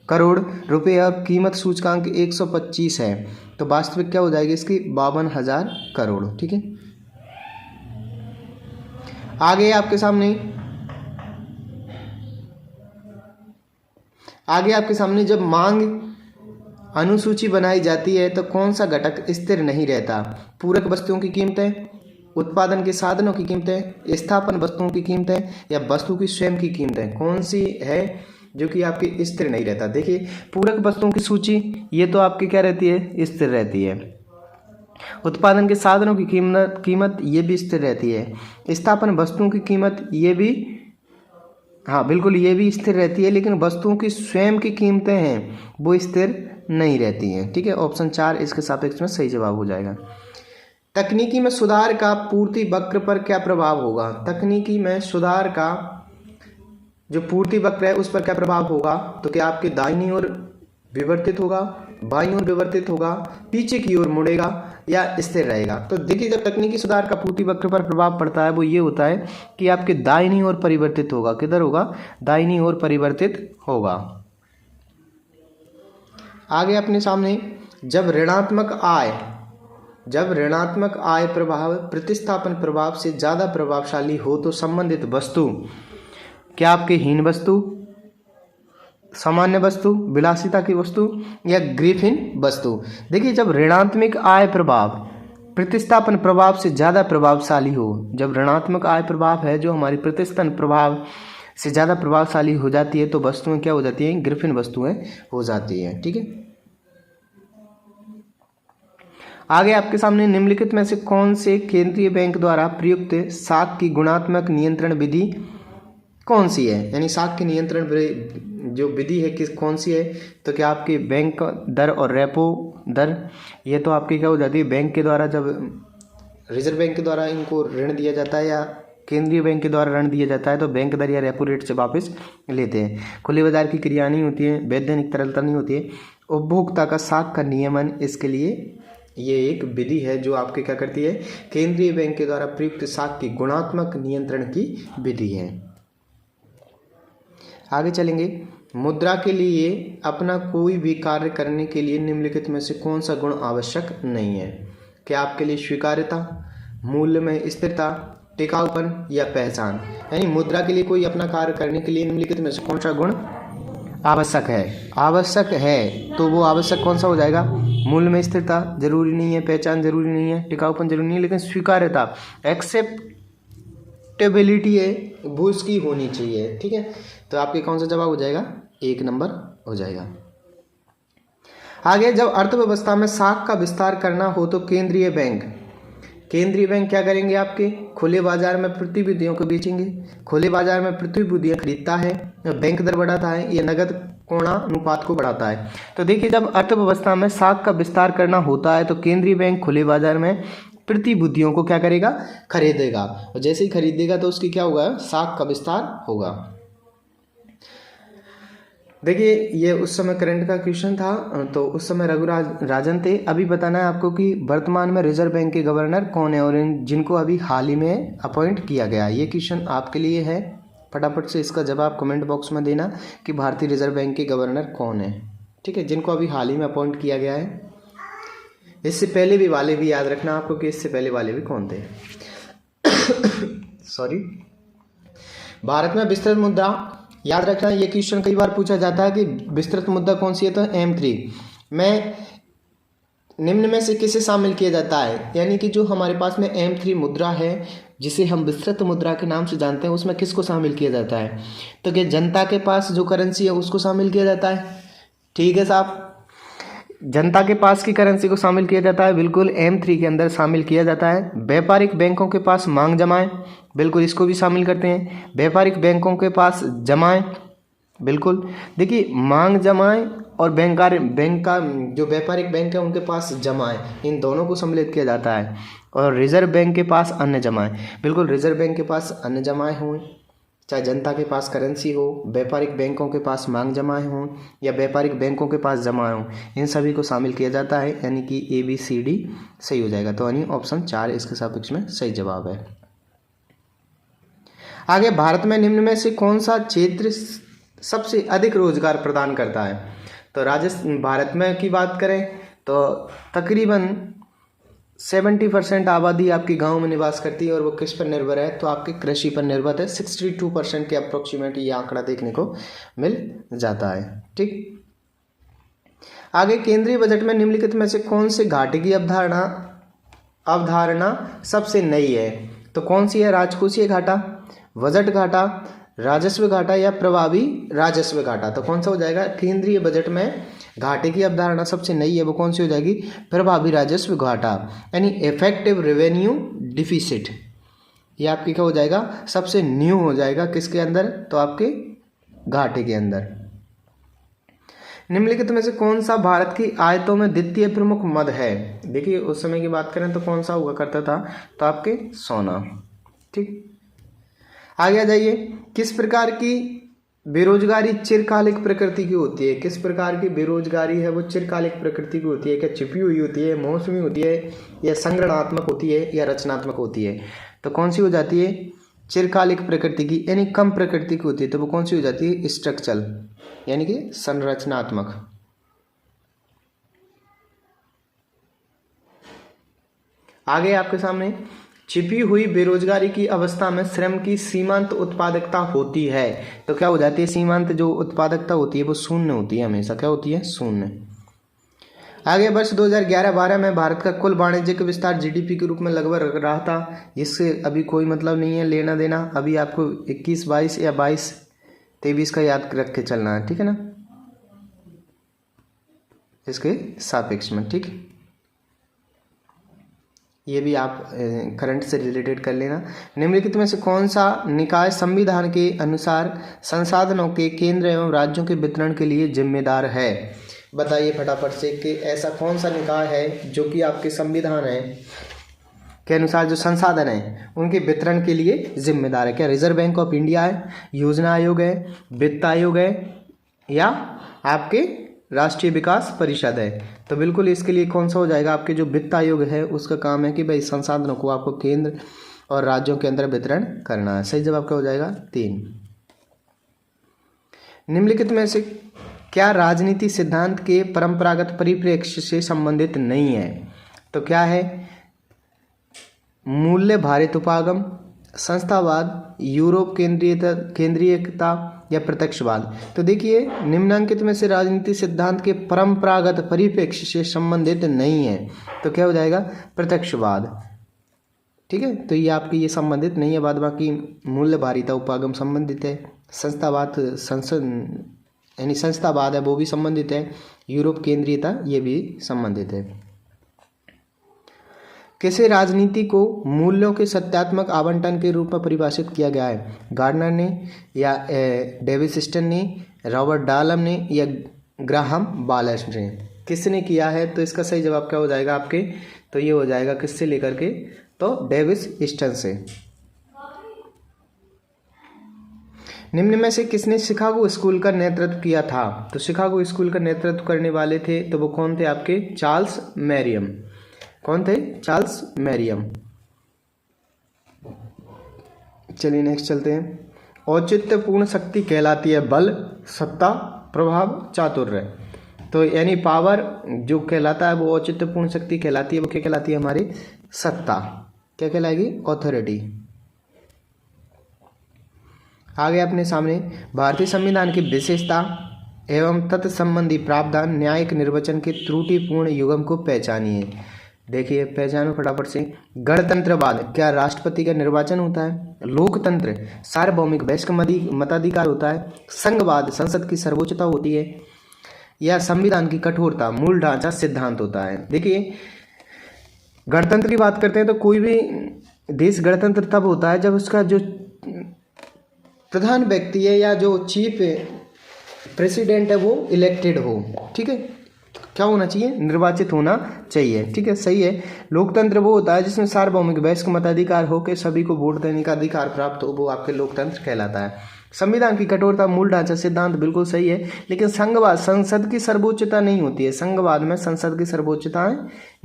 करोड़ रुपए और कीमत सूचकांक 125 है, तो वास्तविक क्या हो जाएगी इसकी 52,000 करोड़। ठीक है, आगे आपके सामने जब मांग अनुसूची बनाई जाती है तो कौन सा घटक स्थिर नहीं रहता, पूरक वस्तुओं की कीमतें, उत्पादन के साधनों की कीमतें, स्थापन वस्तुओं की कीमतें या वस्तु की स्वयं की कीमतें, कौन सी है जो कि आपकी स्थिर नहीं रहता। देखिए पूरक वस्तुओं की सूची ये तो आपकी क्या रहती है, स्थिर रहती है। उत्पादन के साधनों की कीमत ये भी स्थिर रहती है। स्थापन वस्तुओं की कीमत ये भी, हाँ बिल्कुल ये भी स्थिर रहती है, लेकिन वस्तुओं की स्वयं की कीमतें हैं वो स्थिर नहीं रहती हैं। ठीक है, ऑप्शन 4 इसके सापेक्ष में सही जवाब हो जाएगा। तकनीकी में सुधार का पूर्ति वक्र पर क्या प्रभाव होगा, तकनीकी में सुधार का जो पूर्ति वक्र है उस पर क्या प्रभाव होगा, तो क्या आपके दाहिनी ओर विवर्तित होगा, बाईं ओर विवर्तित होगा, पीछे की ओर मुड़ेगा या स्थिर रहेगा। तो देखिए जब तकनीकी सुधार का पूर्ति वक्र पर प्रभाव पड़ता है वो ये होता है कि आपके दाहिनी ओर परिवर्तित होगा। किधर होगा, दाहिनी ओर परिवर्तित होगा। आगे अपने सामने जब ऋणात्मक आय प्रभाव प्रतिस्थापन प्रभाव से ज़्यादा प्रभावशाली हो तो संबंधित वस्तु क्या आपके हीन वस्तु, सामान्य वस्तु, विलासिता की वस्तु या ग्रिफिन वस्तु। देखिए जब ऋणात्मक आय प्रभाव प्रतिस्थापन प्रभाव से ज़्यादा प्रभावशाली हो, जब ऋणात्मक आय प्रभाव है जो हमारी प्रतिस्थापन प्रभाव से ज़्यादा प्रभावशाली हो जाती है तो वस्तुएं क्या हो जाती हैं, ग्रिफिन वस्तुएं हो जाती हैं। ठीक है, आगे आपके सामने निम्नलिखित में से कौन से केंद्रीय बैंक द्वारा प्रयुक्त साख की गुणात्मक नियंत्रण विधि कौन सी है, यानी साख की नियंत्रण जो विधि है कौन सी है, तो क्या आपकी बैंक दर और रेपो दर, ये तो आपकी क्या हो जाती है, बैंक के द्वारा जब रिजर्व बैंक के द्वारा इनको ऋण दिया जाता है या केंद्रीय बैंक के द्वारा ऋण दिया जाता है तो बैंक दर या रेपो रेट से वापस लेते हैं। खुले बाजार की क्रिया नहीं होती है, वैधानिक तरलता नहीं होती है। उपभोक्ता का साख का नियमन, इसके लिए ये एक विधि है जो आपके क्या करती है, केंद्रीय बैंक के द्वारा प्रयुक्त साख की गुणात्मक नियंत्रण की विधि है। आगे चलेंगे, मुद्रा के लिए अपना कोई भी कार्य करने के लिए निम्नलिखित में से कौन सा गुण आवश्यक नहीं है। क्या आपके लिए स्वीकार्यता, मूल्य में स्थिरता, टिकाऊपन या पहचान। यानी मुद्रा के लिए कोई अपना कार्य करने के लिए निम्नलिखित में से कौन सा गुण आवश्यक है? आवश्यक है तो वो आवश्यक कौन सा हो जाएगा? मूल्य में स्थिरता जरूरी नहीं है, पहचान जरूरी नहीं है, टिकाऊपन जरूरी नहीं है, लेकिन स्वीकार्यता, एक्सेप्टेबिलिटी है वो उसकी होनी चाहिए। ठीक है, तो आपके कौन सा जवाब हो जाएगा? 1 नंबर हो जाएगा। आगे, जब अर्थव्यवस्था में साख का विस्तार करना हो तो केंद्रीय बैंक क्या करेंगे? आपके खुले बाजार में प्रतिभूतियों को बेचेंगे। खुले बाजार में प्रतिभूतियां खरीदता है, बैंक दर बढ़ाता है, या नगद कोणानुपात को बढ़ाता है। तो देखिए, जब अर्थव्यवस्था में साख का विस्तार करना होता है तो केंद्रीय बैंक खुले बाजार में प्रतिभूतियों को क्या करेगा? खरीदेगा, और जैसे ही खरीदेगा तो उसकी क्या होगा? साख का विस्तार होगा। देखिए, ये उस समय करंट का क्वेश्चन था, तो उस समय रघुराज राजन थे। अभी बताना है आपको कि वर्तमान में रिजर्व बैंक के गवर्नर कौन है और जिनको अभी हाल ही में अपॉइंट किया गया। ये क्वेश्चन आपके लिए है, फटाफट से इसका जवाब कमेंट बॉक्स में देना कि भारतीय रिजर्व बैंक के गवर्नर कौन है। ठीक है, जिनको अभी हाल ही में अपॉइंट किया गया है। इससे पहले भी वाले भी याद रखना आपको कि इससे पहले वाले भी कौन थे। सॉरी। भारत में विस्तृत मुद्रा याद रखना, ये क्वेश्चन कई बार पूछा जाता है कि विस्तृत मुद्रा कौन सी है? तो M3 में निम्न में से किसे शामिल किया जाता है? यानी कि जो हमारे पास में M3 मुद्रा है, जिसे हम विस्तृत मुद्रा के नाम से जानते हैं, उसमें किसको शामिल किया जाता है? तो क्या जनता के पास जो करेंसी है उसको शामिल किया जाता है? ठीक है साहब, जनता के पास की करेंसी को शामिल किया जाता है, बिल्कुल M3 के अंदर शामिल किया जाता है। व्यापारिक बैंकों के पास मांग जमाएं, बिल्कुल इसको भी शामिल करते हैं। व्यापारिक बैंकों के पास जमाएं, बिल्कुल। देखिए, मांग जमाएं और बैंक का जो व्यापारिक बैंक है उनके पास जमाएं, इन दोनों को सम्मिलित किया जाता है। और रिजर्व बैंक के पास अन्य जमाएं, बिल्कुल रिजर्व बैंक के पास अन्य जमाएं हों, चाहे जनता के पास करेंसी हो, व्यापारिक बैंकों के पास मांग जमाएं हों, या व्यापारिक बैंकों के पास जमाएं हों, इन सभी को शामिल किया जाता है। यानी कि ABCD सही हो जाएगा। तो यानी ऑप्शन 4 इसके सापेक्ष में सही जवाब है। आगे, भारत में निम्न में से कौन सा क्षेत्र सबसे अधिक रोजगार प्रदान करता है? तो भारत में की बात करें तो तकरीबन 70% आबादी आपकी गांव में निवास करती है, और वो किस पर निर्भर है? तो आपकी कृषि पर निर्भर है। 62% के अप्रोक्सीमेट ये आंकड़ा देखने को मिल जाता है। ठीक, आगे, केंद्रीय बजट में निम्नलिखित में से कौन से घाटे की अवधारणा सबसे नई है? तो कौन सी है? राजकोषीय घाटा, बजट घाटा, राजस्व घाटा, या प्रभावी राजस्व घाटा। तो कौन सा हो जाएगा? केंद्रीय बजट में घाटे की अवधारणा सबसे नई है, वो कौन सी हो जाएगी? प्रभावी राजस्व घाटा, यानी इफेक्टिव रेवेन्यू डिफिसिट। ये आपकी क्या हो जाएगा? सबसे न्यू हो जाएगा। किसके अंदर? तो आपके घाटे के अंदर। निम्नलिखित में से कौन सा भारत की आयतों में द्वितीय प्रमुख मद है? देखिए, उस समय की बात करें तो कौन सा हुआ करता था? तो आपके सोना। ठीक, आगे आ जाइए। किस प्रकार की बेरोजगारी चिरकालिक प्रकृति की होती है? किस प्रकार की बेरोजगारी है वो चिरकालिक प्रकृति की होती है? क्या छिपी हुई होती है, मौसमी होती है, या संगणनात्मक होती है, या रचनात्मक होती है? तो कौन सी हो जाती है? चिरकालिक प्रकृति की, यानी कम प्रकृति की होती है। तो वो कौन सी हो जाती है? स्ट्रक्चरल, यानी कि संरचनात्मक। आगे आपके सामने, छिपी हुई बेरोजगारी की अवस्था में श्रम की सीमांत उत्पादकता होती है। तो क्या हो जाती है? सीमांत जो उत्पादकता होती है वो शून्य होती है, हमेशा क्या होती है? शून्य। आगे, वर्ष 2011-12 में भारत का कुल वाणिज्यिक विस्तार GDP के रूप में लगभग रहा था। इससे अभी कोई मतलब नहीं है लेना देना। अभी आपको 21-22 या 22-23 का याद रख के चलना है, ठीक है ना, इसके सापेक्ष में। ठीक, ये भी आप करंट से रिलेटेड कर लेना। निम्नलिखित में से कौन सा निकाय संविधान के अनुसार संसाधनों के केंद्र एवं राज्यों के वितरण के लिए जिम्मेदार है? बताइए फटाफट से कि ऐसा कौन सा निकाय है जो कि आपके संविधान है के अनुसार जो संसाधन है उनके वितरण के लिए जिम्मेदार है? क्या रिजर्व बैंक ऑफ इंडिया है, योजना आयोग है, वित्त आयोग है, या आपके राष्ट्रीय विकास परिषद है? तो बिल्कुल इसके लिए कौन सा हो जाएगा? आपके जो वित्त आयोग है उसका काम है कि भाई संसाधनों को आपको केंद्र और राज्यों के अंदर वितरण करना है। सही जवाब क्या हो जाएगा? 3। निम्नलिखित में से क्या राजनीति सिद्धांत के परंपरागत परिप्रेक्ष्य से संबंधित नहीं है? तो क्या है? मूल्य भारित उपागम, संस्थावाद, यूरोप केंद्रीयता या प्रत्यक्षवाद। तो देखिए निम्नांकित में से राजनीति सिद्धांत के परंपरागत परिप्रेक्ष्य से संबंधित नहीं है, तो क्या हो जाएगा प्रत्यक्षवाद। ठीक है, तो ये आपके ये संबंधित नहीं है, बाद बाकी मूल्य भारिता उपागम संबंधित है, संस्थावाद यानी संस्थावाद है वो भी संबंधित है, यूरोप केंद्रीयता ये भी संबंधित है। किसे राजनीति को मूल्यों के सत्यात्मक आवंटन के रूप में परिभाषित किया गया है? गार्डनर ने या डेविड सिस्टन ने, रॉबर्ट डालम ने या ग्राहम बालस ने? किसने किया है? तो इसका सही जवाब क्या हो जाएगा आपके? तो ये हो जाएगा किससे लेकर के? तो डेविड सिस्टन से। निम्न में से किसने शिकागो स्कूल का नेतृत्व किया था? तो शिकागो स्कूल का नेतृत्व करने वाले थे तो वो कौन थे आपके? Charles Mariam. कौन थे? Charles Mariam. चलिए नेक्स्ट चलते हैं। औचित्यपूर्ण शक्ति कहलाती है बल, सत्ता, प्रभाव, चातुर्य। तो यानी पावर जो कहलाता है वो औचित्यपूर्ण शक्ति कहलाती है। वो क्या कहलाती है? हमारी सत्ता। क्या कहलाएगी? ऑथोरिटी। आगे अपने सामने भारतीय संविधान की विशेषता एवं तत्संबंधी प्रावधान न्यायिक निर्वचन के त्रुटिपूर्ण युगम को पहचानिए। देखिए पहचानो फटाफट से। गणतंत्रवाद, क्या राष्ट्रपति का निर्वाचन होता है? लोकतंत्र, सार्वभौमिक वयस्क मताधिकार होता है। संघवाद, संसद की सर्वोच्चता होती है। या संविधान की कठोरता, मूल ढांचा सिद्धांत होता है। देखिए गणतंत्र की बात करते हैं तो कोई भी देश गणतंत्र तब होता है जब उसका जो प्रधान व्यक्ति है या जो चीफ प्रेसिडेंट है वो इलेक्टेड हो। ठीक है, क्या होना चाहिए? निर्वाचित होना चाहिए। ठीक है, सही है। लोकतंत्र वो होता है जिसमें सार्वभौमिक वयस्क मताधिकार हो के सभी को वोट देने का अधिकार प्राप्त हो, वो आपके लोकतंत्र कहलाता है। संविधान की कठोरता, मूल ढांचा सिद्धांत बिल्कुल सही है। लेकिन संघवाद, संसद की सर्वोच्चता नहीं होती है। संघवाद में संसद की सर्वोच्चता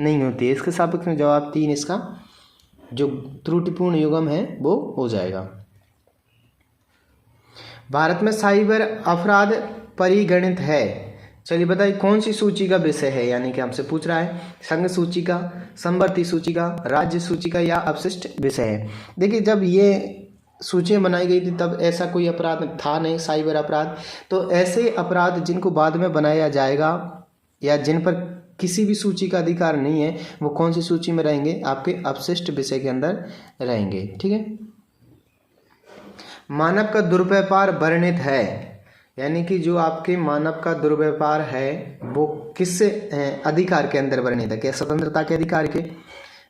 नहीं होती है। इसके सापेक्ष में जवाब 3 इसका जो त्रुटिपूर्ण युगम है वो हो जाएगा। भारत में साइबर अपराध परिगणित है। चलिए बताइए कौन सी सूची का विषय है? यानी कि हमसे पूछ रहा है संघ सूची का, समवर्ती सूची का, राज्य सूची का या अपशिष्ट विषय है। देखिए जब ये सूचियाँ बनाई गई थी तब ऐसा कोई अपराध था नहीं, साइबर अपराध। तो ऐसे अपराध जिनको बाद में बनाया जाएगा या जिन पर किसी भी सूची का अधिकार नहीं है वो कौन सी सूची में रहेंगे? आपके अपशिष्ट विषय के अंदर रहेंगे। ठीक है। मानव का दुर्व्यापार वर्णित है, यानी कि जो आपके मानव का दुर्व्यापार है वो किससे अधिकार के अंदर वर्णित है? क्या स्वतंत्रता के अधिकार के,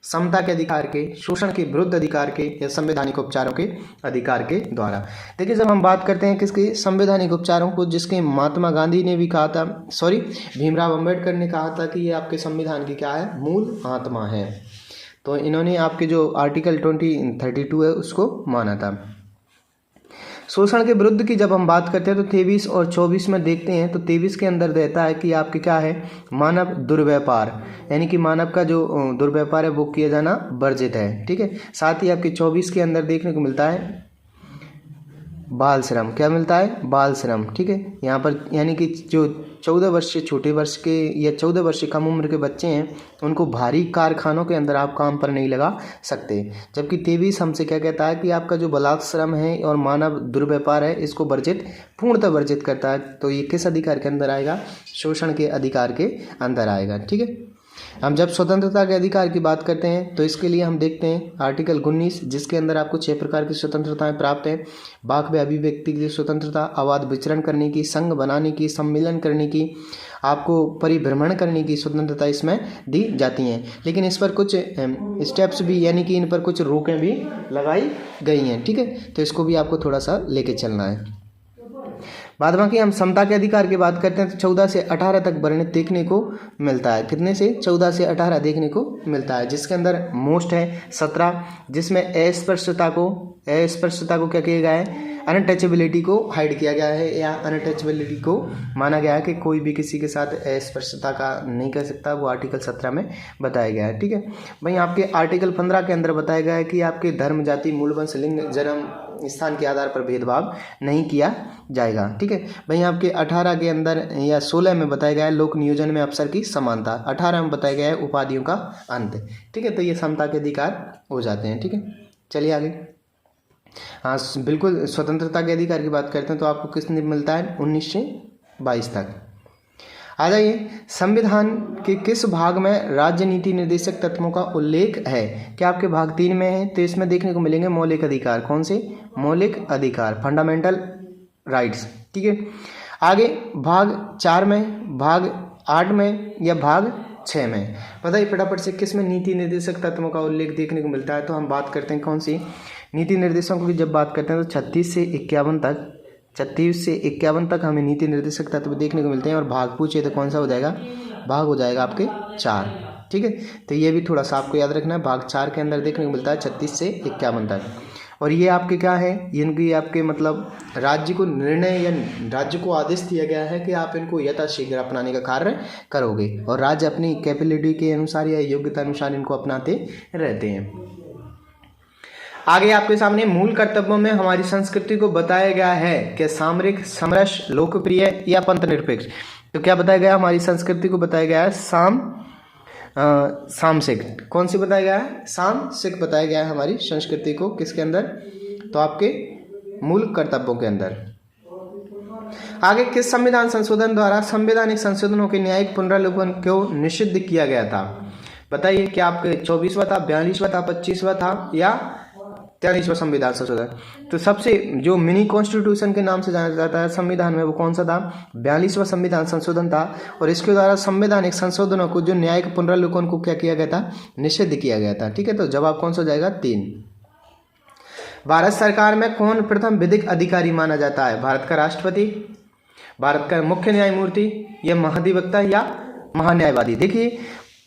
समता के अधिकार के, शोषण के विरुद्ध अधिकार के या संवैधानिक उपचारों के अधिकार के द्वारा? देखिए जब हम बात करते हैं किसके? संवैधानिक उपचारों को, जिसके महात्मा गांधी ने भी कहा था, भीमराव अंबेडकर ने कहा था कि ये आपके संविधान की क्या है? मूल आत्मा है। तो इन्होंने आपके जो आर्टिकल 2032 है उसको माना था। शोषण के विरुद्ध की जब हम बात करते हैं तो 23 और 24 में देखते हैं तो 23 के अंदर रहता है कि आपके क्या है? मानव दुर्व्यापार, यानी कि मानव का जो दुर्व्यापार है वो किया जाना वर्जित है। ठीक है। साथ ही आपके 24 के अंदर देखने को मिलता है बाल श्रम। क्या मिलता है? बाल श्रम। ठीक है। यहाँ पर यानी कि जो 14 वर्ष से छोटे वर्ष के या 14 वर्ष से कम उम्र के बच्चे हैं उनको भारी कारखानों के अंदर आप काम पर नहीं लगा सकते। जबकि 23 हमसे क्या कहता है कि आपका जो बलात् श्रम है और मानव दुर्व्यापार है इसको पूर्णतः वर्जित करता है। तो ये किस अधिकार के अंदर आएगा? शोषण के अधिकार के अंदर आएगा। ठीक है। हम जब स्वतंत्रता के अधिकार की बात करते हैं तो इसके लिए हम देखते हैं आर्टिकल 19, जिसके अंदर आपको 6 प्रकार की स्वतंत्रताएं प्राप्त है। वाक व अभिव्यक्ति की स्वतंत्रता, अबाध विचरण करने की, संघ बनाने की, सम्मेलन करने की, आपको परिभ्रमण करने की स्वतंत्रता इसमें दी जाती हैं। लेकिन इस पर कुछ स्टेप्स भी, यानी कि इन पर कुछ रोकें भी लगाई गई हैं। ठीक है। तो इसको भी आपको थोड़ा सा लेके चलना है। बाद बाकी हम समता के अधिकार की बात करते हैं तो 14 से 18 तक वर्णित देखने को मिलता है। कितने से? 14 से 18 देखने को मिलता है, जिसके अंदर मोस्ट है 17, जिसमें अस्पृश्यता को क्या किया गया है? अनटचेबिलिटी को हाइड किया गया है या अनटचेबिलिटी को माना गया है कि कोई भी किसी के साथ अस्पृश्यता का नहीं कर सकता, वो आर्टिकल 17 में बताया गया है। ठीक है भाई, आपके आर्टिकल 15 के अंदर बताया गया है कि आपके धर्म, जाति, मूल वंश, लिंग, जन्म स्थान के आधार पर भेदभाव नहीं किया जाएगा। ठीक है भाई, आपके 18 के अंदर या 16 में बताया गया है लोक नियोजन में अवसर की समानता, 18 में बताया गया है उपाधियों का अंत। ठीक है, तो ये समता के अधिकार हो जाते हैं। ठीक है, चलिए आगे। हाँ बिल्कुल, स्वतंत्रता के अधिकार की बात करते हैं तो आपको किस मिलता है 19 से 22 तक। आ जाइए, संविधान के किस भाग में राज्य नीति निर्देशक तत्वों का उल्लेख है? क्या आपके भाग 3 में है? तो इसमें देखने को मिलेंगे मौलिक अधिकार। कौन से मौलिक अधिकार? Fundamental rights. ठीक है, आगे भाग 4 में, भाग 8 में या भाग 6 में? बताइए फटाफट से किस में नीति निर्देशक तत्वों का उल्लेख देखने को मिलता है? तो हम बात करते हैं कौन सी नीति निर्देशकों की जब बात करते हैं तो 36 से 51 तक, 36 से 51 तक हमें नीति निर्देशक तत्व देखने को मिलते हैं। और भाग पूछे तो कौन सा हो जाएगा? भाग हो जाएगा आपके 4। ठीक है, तो ये भी थोड़ा सा आपको याद रखना है, भाग 4 के अंदर देखने को मिलता है 36 से 51 तक। और ये आपके क्या है, इनकी आपके मतलब राज्य को निर्णय या राज्य को आदेश दिया गया है कि आप इनको यथाशीघ्र अपनाने का कार्य करोगे, और राज्य अपनी कैपेबिलिटी के अनुसार या योग्यता अनुसार इनको अपनाते रहते हैं। आगे आपके सामने मूल कर्तव्यों में हमारी संस्कृति को बताया गया है कि सामरिक, समरस, लोकप्रिय या पंथ निरपेक्ष। तो क्या बताया गया? हमारी संस्कृति को बताया गया है सामसिक। कौन सी बताया गया है? सामसिक बताया गया है हमारी संस्कृति को। किसके अंदर? तो आपके मूल कर्तव्यों के अंदर। आगे, किस संविधान संशोधन द्वारा संवैधानिक संशोधनों के न्यायिक पुनरावलोकन को निषिद्ध किया गया था? बताइए, क्या आपके 24वां था, 42वां था, 25वां था या 43वां संविधान संशोधन? तो सबसे जो मिनी कॉन्स्टिट्यूशन के नाम से जाना जाता है संविधान में, वो कौन सा था? 42वां संविधान संशोधन था। और इसके द्वारा संवैधानिक संशोधनों को जो न्यायिक पुनरावलोकन को क्या किया गया था? निषिद्ध किया गया था। ठीक है, तो जवाब कौन सा हो जाएगा? 3। भारत सरकार में कौन प्रथम विधिक अधिकारी माना जाता है? भारत का राष्ट्रपति, भारत का मुख्य न्यायमूर्ति, या महाधिवक्ता या महान्यायवादी? देखिए,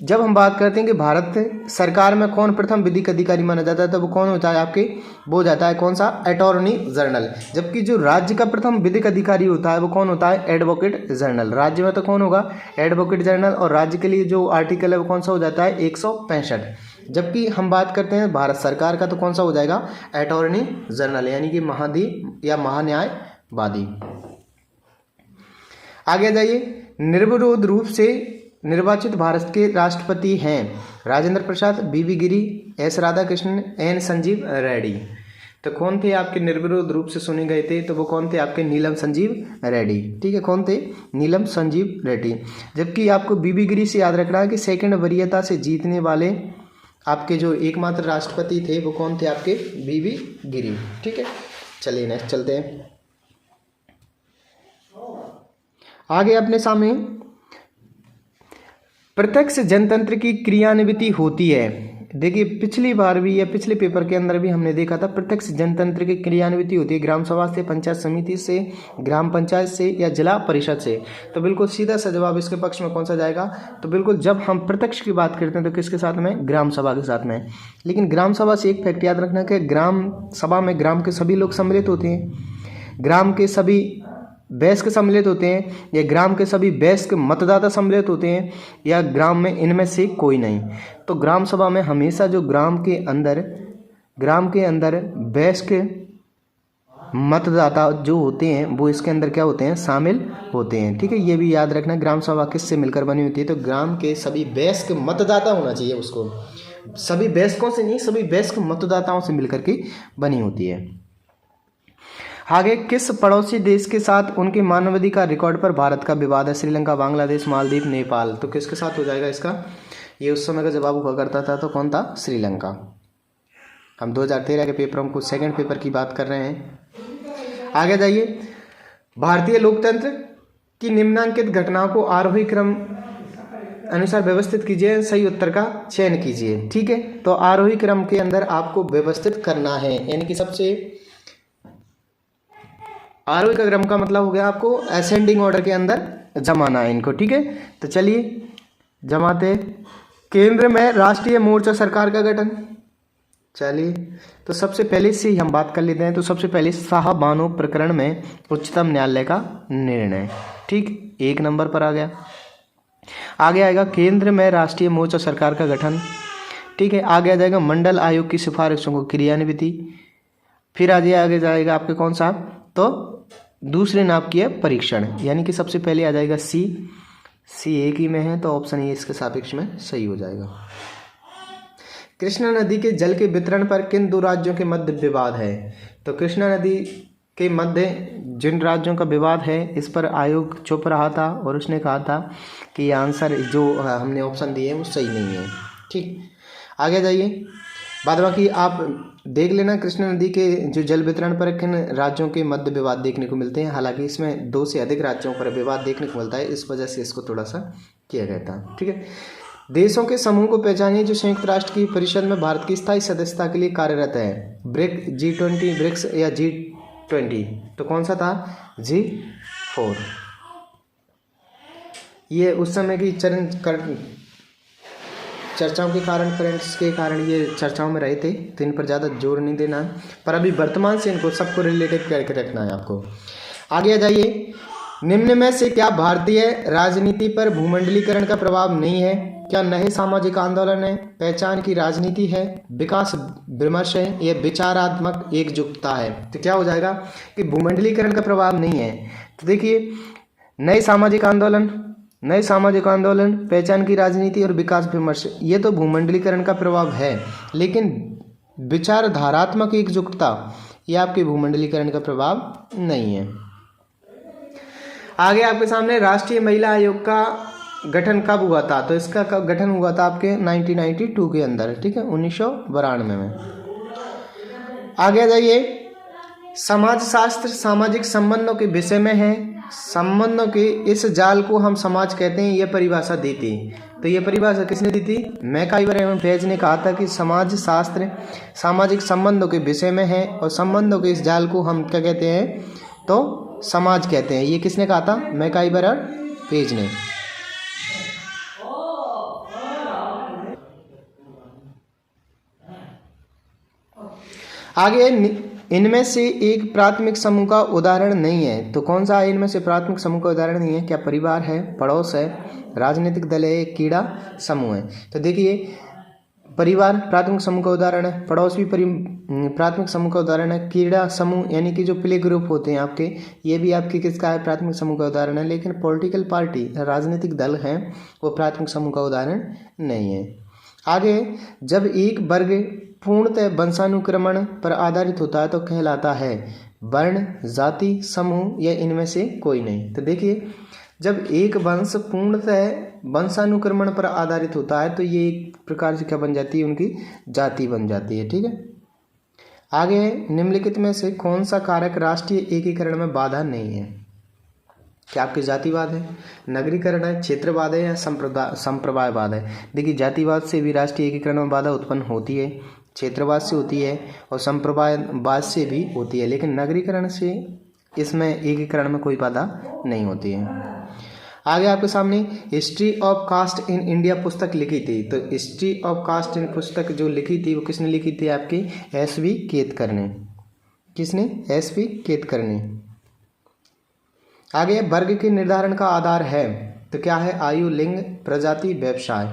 जब हम बात करते हैं कि भारत सरकार में कौन प्रथम विधिक अधिकारी माना जाता है, तो वो कौन होता है आपके? वो जाता है कौन सा? Attorney general. जबकि जो राज्य का प्रथम विधिक अधिकारी होता है वो कौन होता है? Advocate general. राज्य में तो कौन होगा? Advocate general. और राज्य के लिए जो आर्टिकल है वो कौन सा हो जाता है? 165। जबकि हम बात करते हैं भारत सरकार का, तो कौन सा हो जाएगा? अटॉर्नी जनरल, यानी कि या महान्यायवादी। आगे जाइए, निर्विरोध रूप से निर्वाचित भारत के राष्ट्रपति हैं राजेंद्र प्रसाद, बीबी गिरी, एस राधाकृष्णन, एन संजीव रेड्डी। तो कौन थे आपके निर्विरोध रूप से सुने गए थे? तो वो कौन थे आपके? नीलम संजीव रेड्डी। ठीक है, कौन थे? नीलम संजीव रेड्डी। जबकि आपको बीबी गिरी से याद रखना है कि सेकंड वरीयता से जीतने वाले आपके जो एकमात्र राष्ट्रपति थे वो कौन थे आपके? बीबी गिरी। ठीक है, चलिए नेक्स्ट चलते हैं। आगे अपने सामने प्रत्यक्ष जनतंत्र की क्रियान्विति होती है। देखिए, पिछली बार भी या पिछले पेपर के अंदर भी हमने देखा था प्रत्यक्ष जनतंत्र की क्रियान्विति होती है ग्राम सभा से, पंचायत समिति से, ग्राम पंचायत से या जिला परिषद से। तो बिल्कुल सीधा सा जवाब इसके पक्ष में कौन सा जाएगा? तो बिल्कुल जब हम प्रत्यक्ष की बात करते हैं तो किसके साथ में? ग्राम सभा के साथ में। लेकिन ग्राम सभा से एक फैक्ट याद रखना कि ग्राम सभा में ग्राम के सभी लोग सम्मिलित होते हैं, ग्राम के सभी वयस्क सम्मिलित होते हैं, या ग्राम के सभी वयस्क मतदाता सम्मिलित होते हैं, या ग्राम में इनमें से कोई नहीं। तो ग्राम सभा में हमेशा जो ग्राम के अंदर वयस्क मतदाता जो होते हैं वो इसके अंदर क्या होते हैं? शामिल होते हैं। ठीक है, ये भी याद रखना। ग्राम सभा किससे मिलकर बनी होती है? तो ग्राम के सभी वयस्क मतदाता होना चाहिए उसको, सभी वयस्कों से नहीं, सभी वयस्क मतदाताओं से मिलकर के बनी होती है। आगे, किस पड़ोसी देश के साथ उनके मानवाधिकार रिकॉर्ड पर भारत का विवाद है? श्रीलंका, बांग्लादेश, मालदीव, नेपाल। तो किसके साथ हो जाएगा इसका? ये उस समय का जवाब हुआ करता था, तो कौन था? श्रीलंका। हम 2013 के पेपरों को सेकंड पेपर की बात कर रहे हैं। आगे जाइए, भारतीय लोकतंत्र की निम्नांकित घटनाओं को आरोही क्रम अनुसार व्यवस्थित कीजिए, सही उत्तर का चयन कीजिए। ठीक है, तो आरोही क्रम के अंदर आपको व्यवस्थित करना है, यानी कि सबसे आरोही क्रम का मतलब हो गया आपको असेंडिंग ऑर्डर के अंदर जमाना है इनको। ठीक है, तो चलिए जमाते। केंद्र में राष्ट्रीय मोर्चा सरकार का गठन, चलिए, तो सबसे पहले से ही हम बात कर लेते हैं। तो सबसे पहले शाहबानो प्रकरण में उच्चतम न्यायालय का निर्णय, ठीक, 1 नंबर पर आ गया। आगे आएगा केंद्र में राष्ट्रीय मोर्चा सरकार का गठन, ठीक है। आगे आ जाएगा मंडल आयोग की सिफारिशों को क्रियान्विति। फिर आगे जाएगा आपके कौन सा, तो दूसरे नाभिकीय परीक्षण, यानी कि सबसे पहले आ जाएगा सी एक ही में है, तो ऑप्शन ए इसके सापेक्ष में सही हो जाएगा। कृष्णा नदी के जल के वितरण पर किन 2 राज्यों के मध्य विवाद है? तो कृष्णा नदी के मध्य जिन राज्यों का विवाद है, इस पर आयोग चुप रहा था और उसने कहा था कि ये आंसर जो हमने ऑप्शन दिए हैं वो सही नहीं है, ठीक। आगे जाइए, बाद बाकी आप देख लेना कृष्णा नदी के जो जल वितरण पर किन राज्यों के मध्य विवाद देखने को मिलते हैं। हालांकि इसमें 2 से अधिक राज्यों पर विवाद देखने को मिलता है, इस वजह से इसको थोड़ा सा किया गया था, ठीक है। देशों के समूह को पहचानिए जो संयुक्त राष्ट्र की परिषद में भारत की स्थायी सदस्यता के लिए कार्यरत है। G20, ब्रिक्स या G20, तो कौन सा था? G4। ये उस समय की चर्चाओं के कारण, करंट्स के कारण ये चर्चाओं में रहे थे, तो इन पर ज़्यादा जोर नहीं देना है, पर अभी वर्तमान से इनको सबको रिलेटेड करके रखना है आपको। आगे आ जाइए, निम्न में से क्या भारतीय राजनीति पर भूमंडलीकरण का प्रभाव नहीं है? क्या नए सामाजिक आंदोलन है, पहचान की राजनीति है, विकास विमर्श है, यह विचारात्मक एकजुटता है? तो क्या हो जाएगा कि भूमंडलीकरण का प्रभाव नहीं है। तो देखिए, नए सामाजिक आंदोलन, पहचान की राजनीति और विकास विमर्श, ये तो भूमंडलीकरण का प्रभाव है, लेकिन विचारधारात्मक एकजुटता ये आपके भूमंडलीकरण का प्रभाव नहीं है। आगे आपके सामने राष्ट्रीय महिला आयोग का गठन कब हुआ था? तो इसका गठन हुआ था आपके 1992 के अंदर, ठीक है, 1992 में। आगे आ जाइए, समाजशास्त्र सामाजिक संबंधों के विषय में है। संबंधों के इस जाल को हम समाज कहते हैं, यह परिभाषा दी थी। तो ये परिभाषा किसने दी थी? मैकाइवर एवं पेज ने कहा था कि समाजशास्त्र सामाजिक संबंधों के विषय में है और संबंधों के इस जाल को हम क्या कहते हैं? तो समाज कहते हैं। ये किसने कहा था? मैकाइवर और पेज ने। आगे, इनमें से एक प्राथमिक समूह का उदाहरण नहीं है। तो कौन सा इनमें से प्राथमिक समूह का उदाहरण नहीं है? क्या परिवार है, पड़ोस है, राजनीतिक दल है, कीड़ा समूह है? तो देखिए, परिवार प्राथमिक समूह का उदाहरण है, पड़ोस भी प्राथमिक समूह का उदाहरण है, कीड़ा समूह यानी कि जो प्ले ग्रुप होते हैं आपके, ये भी आपके किसका है? प्राथमिक समूह का उदाहरण है। लेकिन पॉलिटिकल पार्टी, राजनीतिक दल हैं, वो प्राथमिक समूह का उदाहरण नहीं है। आगे, जब एक वर्ग पूर्णतः वंशानुक्रमण पर आधारित होता है तो कहलाता है वर्ण, जाति, समूह या इनमें से कोई नहीं। तो देखिए, जब एक वंश पूर्णतः वंशानुक्रमण पर आधारित होता है तो ये एक प्रकार से क्या बन जाती है? उनकी जाति बन जाती है, ठीक है। आगे, निम्नलिखित में से कौन सा कारक राष्ट्रीय एकीकरण में बाधा नहीं है? क्या आपके जातिवाद है, नगरीकरण है, क्षेत्रवाद है या संप्रदायवाद है? देखिए, जातिवाद से भी राष्ट्रीय एकीकरण में बाधा उत्पन्न होती है, क्षेत्रवाद से होती है और संप्रदायवाद से भी होती है, लेकिन नगरीकरण से इसमें एकीकरण में कोई बाधा नहीं होती है। आगे आपके सामने history of caste in India पुस्तक लिखी थी। तो हिस्ट्री ऑफ कास्ट इन पुस्तक जो लिखी थी वो किसने लिखी थी? आपकी एस.वी. केतकर ने। किसने? एस.वी. केतकर ने। आगे, वर्ग के निर्धारण का आधार है। तो क्या है? आयु, लिंग, प्रजाति, व्यवसाय।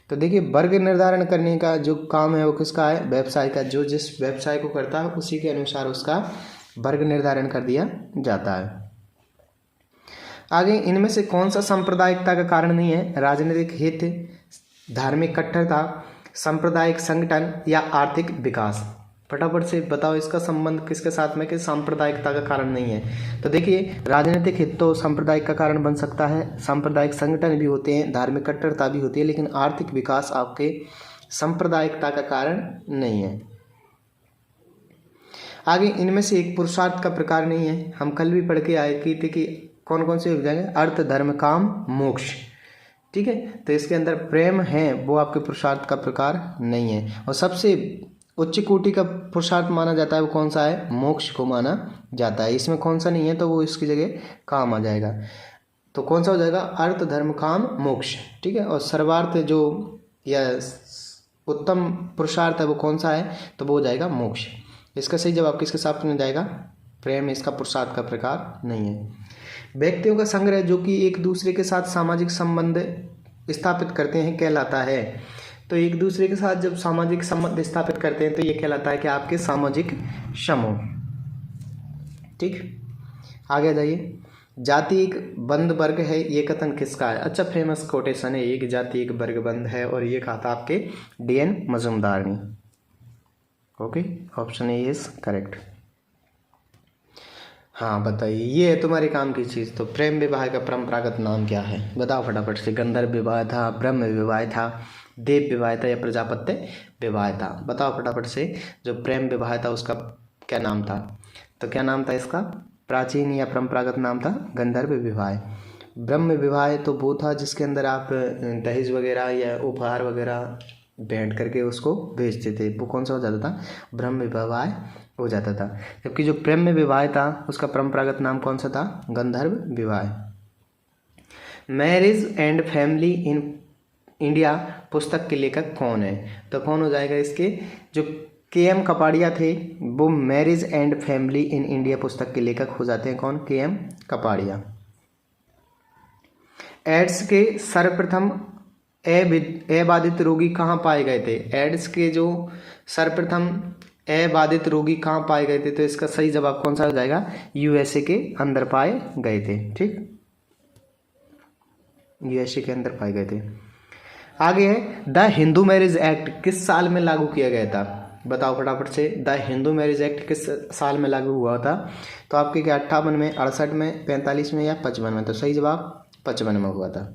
तो देखिए, वर्ग निर्धारण करने का जो काम है वो किसका है? व्यवसाय का। जो जिस व्यवसाय को करता है उसी के अनुसार उसका वर्ग निर्धारण कर दिया जाता है। आगे, इनमें से कौन सा सांप्रदायिकता का कारण नहीं है? राजनीतिक हित, धार्मिक कट्टरता, सांप्रदायिक संगठन या आर्थिक विकास? फटाफट से बताओ इसका संबंध किसके साथ में कि सांप्रदायिकता का कारण नहीं है। तो देखिए, राजनीतिक हित तो सांप्रदायिक का कारण बन सकता है, सांप्रदायिक संगठन भी होते हैं, धार्मिक कट्टरता भी होती है, लेकिन आर्थिक विकास आपके सांप्रदायिकता का कारण नहीं है। आगे, इनमें से एक पुरुषार्थ का प्रकार नहीं है। हम कल भी पढ़ के आए थे कि कौन कौन से हो जाएंगे? अर्थ, धर्म, काम, मोक्ष, ठीक है। तो इसके अंदर प्रेम है वो आपके पुरुषार्थ का प्रकार नहीं है। और सबसे उच्च कोटि का पुरुषार्थ माना जाता है वो कौन सा है? मोक्ष को माना जाता है। इसमें कौन सा नहीं है? तो वो इसकी जगह काम आ जाएगा। तो कौन सा हो जाएगा? अर्थ, धर्म, काम, मोक्ष, ठीक है। और सर्वार्थ जो या उत्तम पुरुषार्थ है वो कौन सा है, तो वो हो जाएगा मोक्ष। इसका सही जवाब किसके साथ में जाएगा, प्रेम इसका पुरुषार्थ का प्रकार नहीं है। व्यक्तियों का संग्रह जो कि एक दूसरे के साथ सामाजिक संबंध स्थापित करते हैं कहलाता है। तो एक दूसरे के साथ जब सामाजिक संबंध स्थापित करते हैं तो ये कहलाता है कि आपके सामाजिक समूह। ठीक, आगे जाइए। जाति एक बंद वर्ग है, ये कथन किसका है। अच्छा, फेमस कोटेशन है, एक जाति एक वर्ग बंद है, और ये कहा था आपके DN मजूमदार ने। Okay, option A is correct. हाँ बताइए, ये है तुम्हारे काम की चीज़। तो प्रेम विवाह का परंपरागत नाम क्या है, बताओ फटाफट से। गंधर्व विवाह था, ब्रह्म विवाह था, देव विवाह था, या प्रजापत्य विवाह था। बताओ फटाफट से। जो प्रेम विवाह था उसका क्या नाम था, तो क्या नाम था इसका, प्राचीन या परंपरागत नाम था गंधर्व विवाह। ब्रह्म विवाह तो वो था जिसके अंदर आप दहेज वगैरह या उपहार वगैरह भेंट करके उसको भेजते थे, वो कौन सा हो जाता था, ब्रह्म विवाह हो जाता था। जबकि जो प्रेम विवाह था उसका परंपरागत नाम कौन सा था, गंधर्व विवाह। Marriage and family in India पुस्तक के लेखक कौन है, तो कौन हो जाएगा इसके, जो KM कपाड़िया थे वो marriage and family in India पुस्तक के लेखक हो जाते हैं। कौन, KM कपाड़िया। एड्स के सर्वप्रथम अबाधित रोगी कहाँ पाए गए थे। एड्स के जो सर्वप्रथम अबाधित रोगी कहाँ पाए गए थे, तो इसका सही जवाब कौन सा हो जाएगा, USA के अंदर पाए गए थे। ठीक, USA के अंदर पाए गए थे। आगे है द हिंदू मैरिज एक्ट किस साल में लागू किया गया था, बताओ फटाफट से। द हिंदू मैरिज एक्ट किस साल में लागू हुआ था, तो आपके क्या 58 में, 68 में, 45 में या 55 में, तो सही जवाब 55 में हुआ था।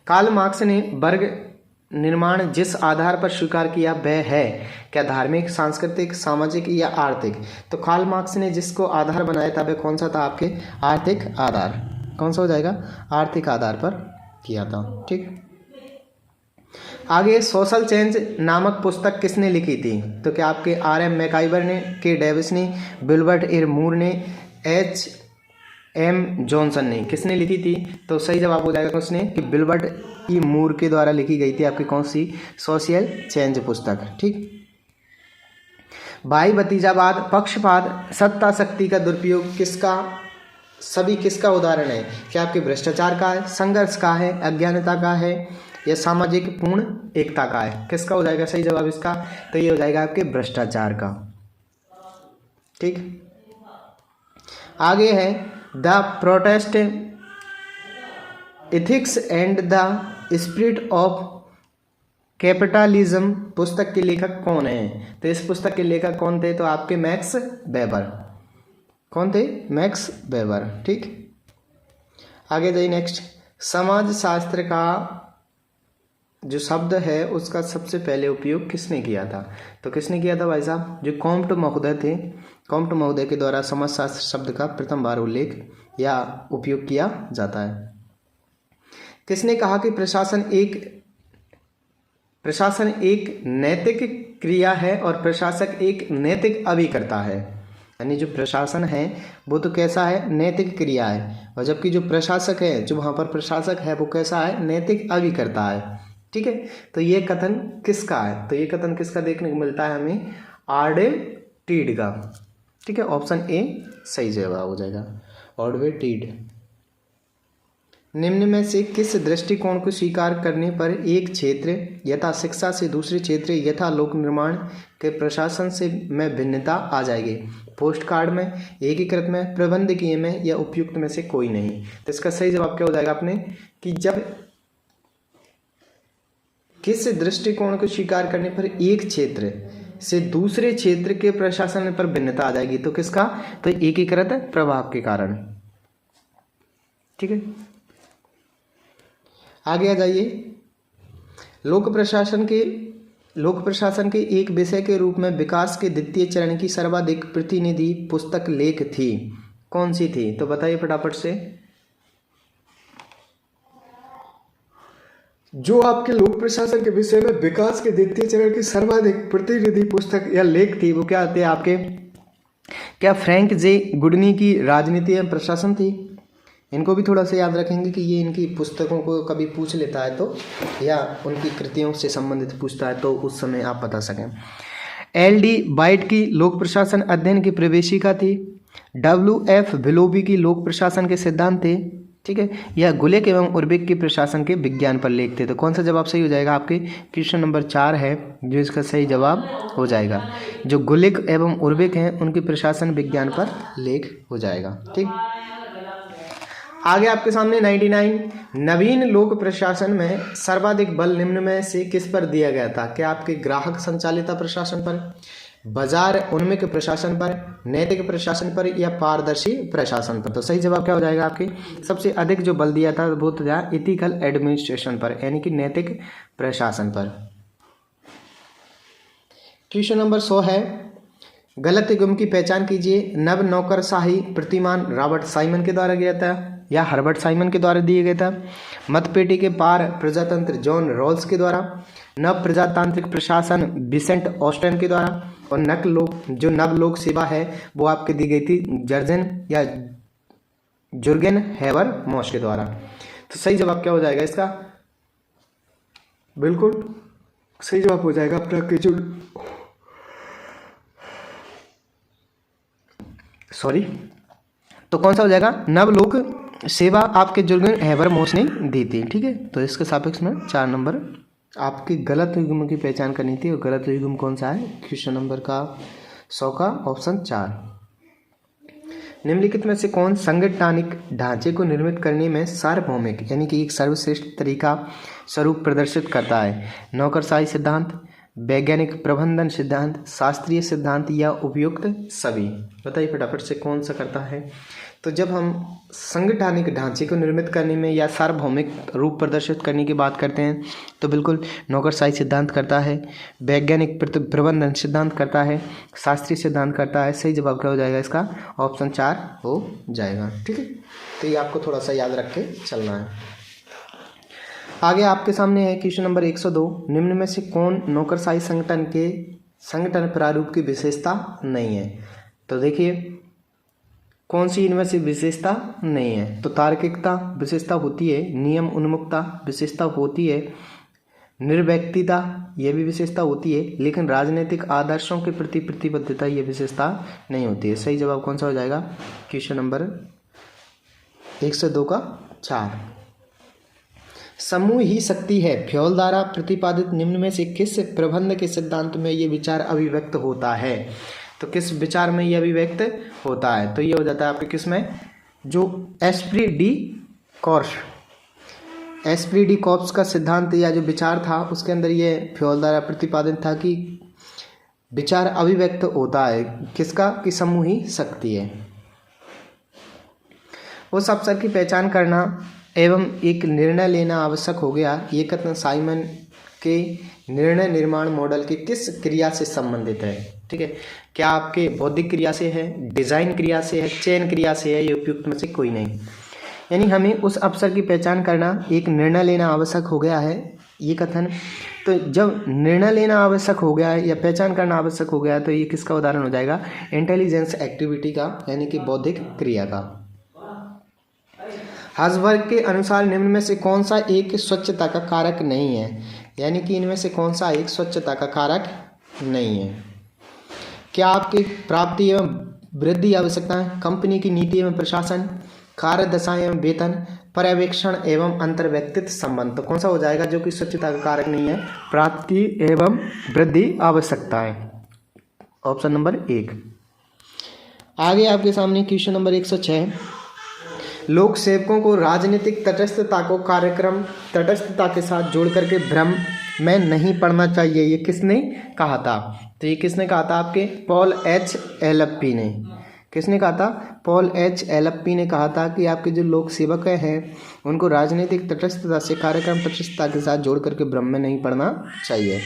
कार्ल मार्क्स ने वर्ग निर्माण जिस आधार पर स्वीकार किया वह है क्या, धार्मिक, सांस्कृतिक, सामाजिक या आर्थिक। तो कार्ल मार्क्स ने जिसको आधार बनाया था वह कौन सा था, आपके आर्थिक आधार। कौन सा हो जाएगा, आर्थिक आधार पर किया था। ठीक, आगे सोशल चेंज नामक पुस्तक किसने लिखी थी, तो क्या आपके RM मैकाइवर ने, K डेविस ने, विल्बर्ट ए मूर ने, HM जॉनसन ने, किसने लिखी थी, तो सही जवाब हो जाएगा उसने कि विल्बर्ट ई मूर के द्वारा लिखी गई थी आपकी कौन सी, सोशल चेंज पुस्तक। ठीक, भाई भतीजावाद, पक्षपात, सत्ता शक्ति का दुरुपयोग किसका, सभी किसका उदाहरण है, क्या आपके भ्रष्टाचार का है, संघर्ष का है, अज्ञानता का है, या सामाजिक पूर्ण एकता का है। किसका हो जाएगा सही जवाब इसका, तो ये हो जाएगा आपके भ्रष्टाचार का। ठीक, आगे है the protest ethics and the spirit of capitalism पुस्तक के लेखक कौन है, तो इस पुस्तक के लेखक कौन थे, तो आपके मैक्स वेबर। कौन थे, मैक्स वेबर। ठीक, आगे जाइए नेक्स्ट। समाज शास्त्र का जो शब्द है उसका सबसे पहले उपयोग किसने किया था, तो किसने किया था भाई साहब, जो कॉम्ट महोदय थे। कॉम्ट महोदय के द्वारा समाजशास्त्र शब्द का प्रथम बार उल्लेख या उपयोग किया जाता है। किसने कहा कि प्रशासन एक नैतिक क्रिया है और प्रशासक एक नैतिक अभिकर्ता है। यानी जो प्रशासन है वो तो कैसा है, नैतिक क्रिया है, और जबकि जो प्रशासक है, जो वहाँ पर प्रशासक है वो कैसा है, नैतिक अभिकर्ता है। ठीक है, तो ये कथन किसका है, तो ये कथन किसका देखने को मिलता है हमें, ऑर्डवे टीड का। ठीक है, ऑप्शन ए सही जवाब हो जाएगा, ऑर्डवे टीड। निम्न में से किस दृष्टिकोण को स्वीकार करने पर एक क्षेत्र यथा शिक्षा से दूसरे क्षेत्र यथा लोक निर्माण के प्रशासन से में भिन्नता आ जाएगी, पोस्ट कार्ड में, एकीकृत में, प्रबंधकीय में, या उपयुक्त में से कोई नहीं। तो इसका सही जवाब क्या हो जाएगा अपने, कि जब किस दृष्टिकोण को स्वीकार करने पर एक क्षेत्र से दूसरे क्षेत्र के प्रशासन पर भिन्नता आ जाएगी, तो किसका, तो एकीकृत प्रभाव के कारण। ठीक है, आगे आ जाइए। लोक प्रशासन के एक विषय के रूप में विकास के द्वितीय चरण की सर्वाधिक प्रतिनिधि पुस्तक लेख थी, कौन सी थी, तो बताइए फटाफट से। जो आपके लोक प्रशासन के विषय में विकास के द्वितीय चरण की सर्वाधिक प्रतिनिधि पुस्तक या लेख थी वो क्या थे आपके, क्या फ्रैंक जे गुडनी की राजनीति एवं प्रशासन थी, इनको भी थोड़ा सा याद रखेंगे कि ये इनकी पुस्तकों को कभी पूछ लेता है तो, या उनकी कृतियों से संबंधित पूछता है तो उस समय आप बता सकें। LD वाइट की लोक प्रशासन अध्ययन की प्रवेशिका थी। WF विलोबी की लोक प्रशासन के सिद्धांत थे, ठीक है। यह गुलेक एवं उर्बिक की प्रशासन के विज्ञान पर लेख थे। तो कौन सा जवाब सही हो जाएगा? आपके क्वेश्चन नंबर 4 है जो इसका सही जवाब हो जाएगा। जो गुलेक एवं उर्बिक हैं उनके प्रशासन विज्ञान पर लेख हो जाएगा, ठीक। आगे आपके सामने 99, नवीन लोक प्रशासन में सर्वाधिक बल निम्न में से किस पर दिया गया था? क्या आपके ग्राहक संचालित प्रशासन पर, बाजार उन्मुख प्रशासन पर, नैतिक प्रशासन पर, या पारदर्शी प्रशासन पर? तो सही जवाब क्या हो जाएगा? आपके सबसे अधिक जो बल दिया था वो था इथिकल एडमिनिस्ट्रेशन पर, यानी कि नैतिक प्रशासन पर। क्वेश्चन नंबर 100 है, गलत युग्म की पहचान कीजिए। नव नौकरशाही प्रतिमान रॉबर्ट साइमन के द्वारा दिया था या हर्बर्ट साइमन के द्वारा दिया गया था। मतपेटी के पार प्रजातंत्र जॉन रॉल्स के द्वारा। नव प्रजातांत्रिक प्रशासन विसेंट ऑस्टिन के द्वारा। और जो नव लोक सेवा है वो आपके दी गई थी जुर्गेन हैबरमॉस के द्वारा। तो सही जवाब क्या हो जाएगा इसका? बिल्कुल सही जवाब हो जाएगा आपका तो कौन सा हो जाएगा? नवलोक सेवा आपके जुर्गेन हैबरमॉस ने दी थी, ठीक है। तो इसके सापेक्ष में 4 नंबर आपकी गलत युग्म की पहचान करनी थी। और गलत युग्म कौन सा है? क्वेश्चन नंबर का 100 का ऑप्शन 4। निम्नलिखित में से कौन संगठनिक ढांचे को निर्मित करने में सार्वभौमिक यानी कि एक सर्वश्रेष्ठ तरीका स्वरूप प्रदर्शित करता है? नौकरशाही सिद्धांत, वैज्ञानिक प्रबंधन सिद्धांत, शास्त्रीय सिद्धांत, या उपयुक्त सभी? बताइए फटाफट से कौन सा करता है। तो जब हम संगठनिक ढांचे को निर्मित करने में या सार्वभौमिक रूप प्रदर्शित करने की बात करते हैं तो बिल्कुल नौकरशाही सिद्धांत करता है, वैज्ञानिक प्रबंधन सिद्धांत करता है, शास्त्रीय सिद्धांत करता है। सही जवाब क्या हो जाएगा इसका? ऑप्शन 4 हो जाएगा, ठीक है। तो ये आपको थोड़ा सा याद रख के चलना है। आगे आपके सामने है क्वेश्चन नंबर 102, निम्न में से कौन नौकरशाही संगठन प्रारूप की विशेषता नहीं है? तो देखिए कौन सी इनमें से विशेषता नहीं है? तो तार्किकता विशेषता होती है, नियम उन्मुखता विशेषता होती है, निर्व्यक्तिता ये भी विशेषता होती है, लेकिन राजनीतिक आदर्शों के प्रति प्रतिबद्धता ये विशेषता नहीं होती है। सही जवाब कौन सा हो जाएगा? क्वेश्चन नंबर 102 का 4। समूह ही शक्ति है फ्योल द्वारा प्रतिपादित निम्न में से किस प्रबंध के सिद्धांत में ये विचार अभिव्यक्त होता है? तो किस विचार में ये अभिव्यक्त होता है? तो ये हो जाता है आपके किस में? जो एस्प्री डी कॉर्प्स का सिद्धांत या जो विचार था उसके अंदर ये फ्योल द्वारा प्रतिपादित था कि विचार अभिव्यक्त होता है किसका? कि समूह ही शक्ति है। उस अवसर की पहचान करना एवं एक निर्णय लेना आवश्यक हो गया। ये कथन साइमन के निर्णय निर्माण मॉडल की किस क्रिया से संबंधित है? ठीक है, क्या आपके बौद्धिक क्रिया से है, डिजाइन क्रिया से है, चयन क्रिया से है, ये उपयुक्त में से कोई नहीं। यानी हमें उस अवसर की पहचान करना, एक निर्णय लेना आवश्यक हो गया है, ये कथन। तो जब निर्णय लेना आवश्यक हो गया है या पहचान करना आवश्यक हो गया है तो ये किसका उदाहरण हो जाएगा? इंटेलिजेंस एक्टिविटी का, यानी कि बौद्धिक क्रिया का। हर्ज़बर्ग के अनुसार निम्न में से कौन सा एक स्वच्छता का कारक नहीं है? यानी कि इनमें से कौन सा एक स्वच्छता का कारक नहीं है? क्या आपकी प्राप्ति एवं वृद्धि आवश्यकताएं, कंपनी की नीति एवं प्रशासन, कार्य दशा एवं वेतन, पर्यवेक्षण एवं अंतर्व्यक्तित्व संबंध? तो कौन सा हो जाएगा जो कि स्वच्छता का कारक नहीं है? प्राप्ति एवं वृद्धि आवश्यकताएं, ऑप्शन नंबर 1। आगे आपके सामने क्वेश्चन नंबर 106, लोक सेवकों को राजनीतिक तटस्थता को कार्यक्रम तटस्थता के साथ जोड़ करके भ्रम में नहीं पड़ना चाहिए, ये किसने कहा था? तो ये किसने कहा था? आपके पॉल एच एलपी ने। किसने कहा था? पॉल एच एलपी ने कहा था कि आपके जो लोक सेवक हैं उनको राजनीतिक तटस्थता से कार्यक्रम तटस्थता के साथ जोड़ करके भ्रम में नहीं पड़ना चाहिए।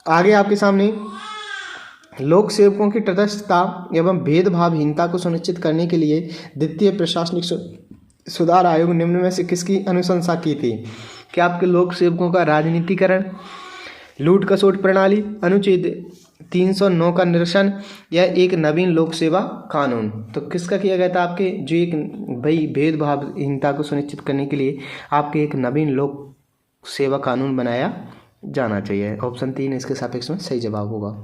आगे आपके सामने लोक सेवकों की तटस्थता एवं भेदभावहीनता को सुनिश्चित करने के लिए द्वितीय प्रशासनिक सुधार आयोग निम्न में से किसकी अनुशंसा की थी? क्या आपके लोक सेवकों का राजनीतिकरण, लूट खसोट प्रणाली, अनुचित 309 का निरसन या एक नवीन लोक सेवा कानून। तो किसका किया गया था? आपके जो एक भाई भेदभावहीनता को सुनिश्चित करने के लिए आपके एक नवीन लोक सेवा कानून बनाया जाना चाहिए। ऑप्शन 3 इसके सापेक्ष में सही जवाब होगा।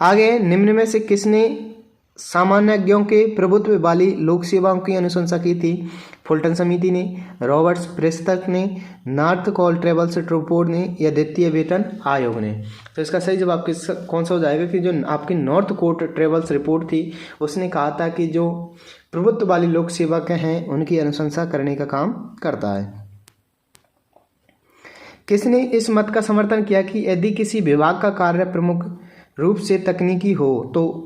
आगे, निम्न में से किसने सामान्यज्ञों के प्रभुत्व वाली लोक सेवाओं की अनुशंसा की थी? फुलटन समिति ने, रॉबर्ट्स प्रेस्टक ने, नॉर्थ कॉल ट्रेवल्स रिपोर्ट ने या द्वितीय वेतन आयोग ने? तो इसका सही जवाब कौन सा हो जाएगा कि जो आपकी नॉर्थ कोर्ट ट्रेवल्स रिपोर्ट थी उसने कहा था कि जो प्रभुत्व वाली लोक सेवा के हैं उनकी अनुशंसा करने का काम करता है। किसने इस मत का समर्थन किया कि यदि किसी विभाग का कार्य प्रमुख रूप से तकनीकी हो तो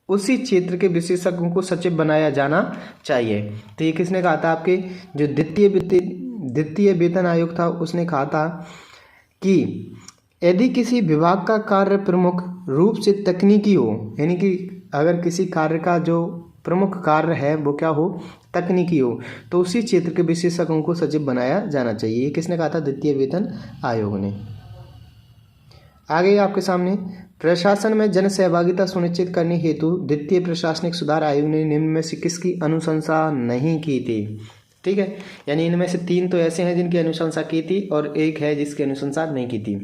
उसी क्षेत्र के विशेषज्ञों को सचिव बनाया जाना चाहिए? तो ये किसने कहा था? आपके जो द्वितीय वेतन आयोग था उसने कहा था कि यदि किसी विभाग का कार्य प्रमुख रूप से तकनीकी हो, यानी कि अगर किसी कार्य का जो प्रमुख कार्य है वो क्या हो? तकनीकी हो, तो उसी क्षेत्र के विशेषज्ञों को सचिव बनाया जाना चाहिए। ये किसने कहा था? द्वितीय वेतन आयोग ने। आगे आपके सामने, प्रशासन में जन सहभागिता सुनिश्चित करने हेतु द्वितीय प्रशासनिक सुधार आयोग ने निम्न में से किसकी अनुशंसा नहीं की थी? ठीक है, यानी इनमें से 3 तो ऐसे हैं जिनकी अनुशंसा की थी और एक है जिसकी अनुशंसा नहीं की थी।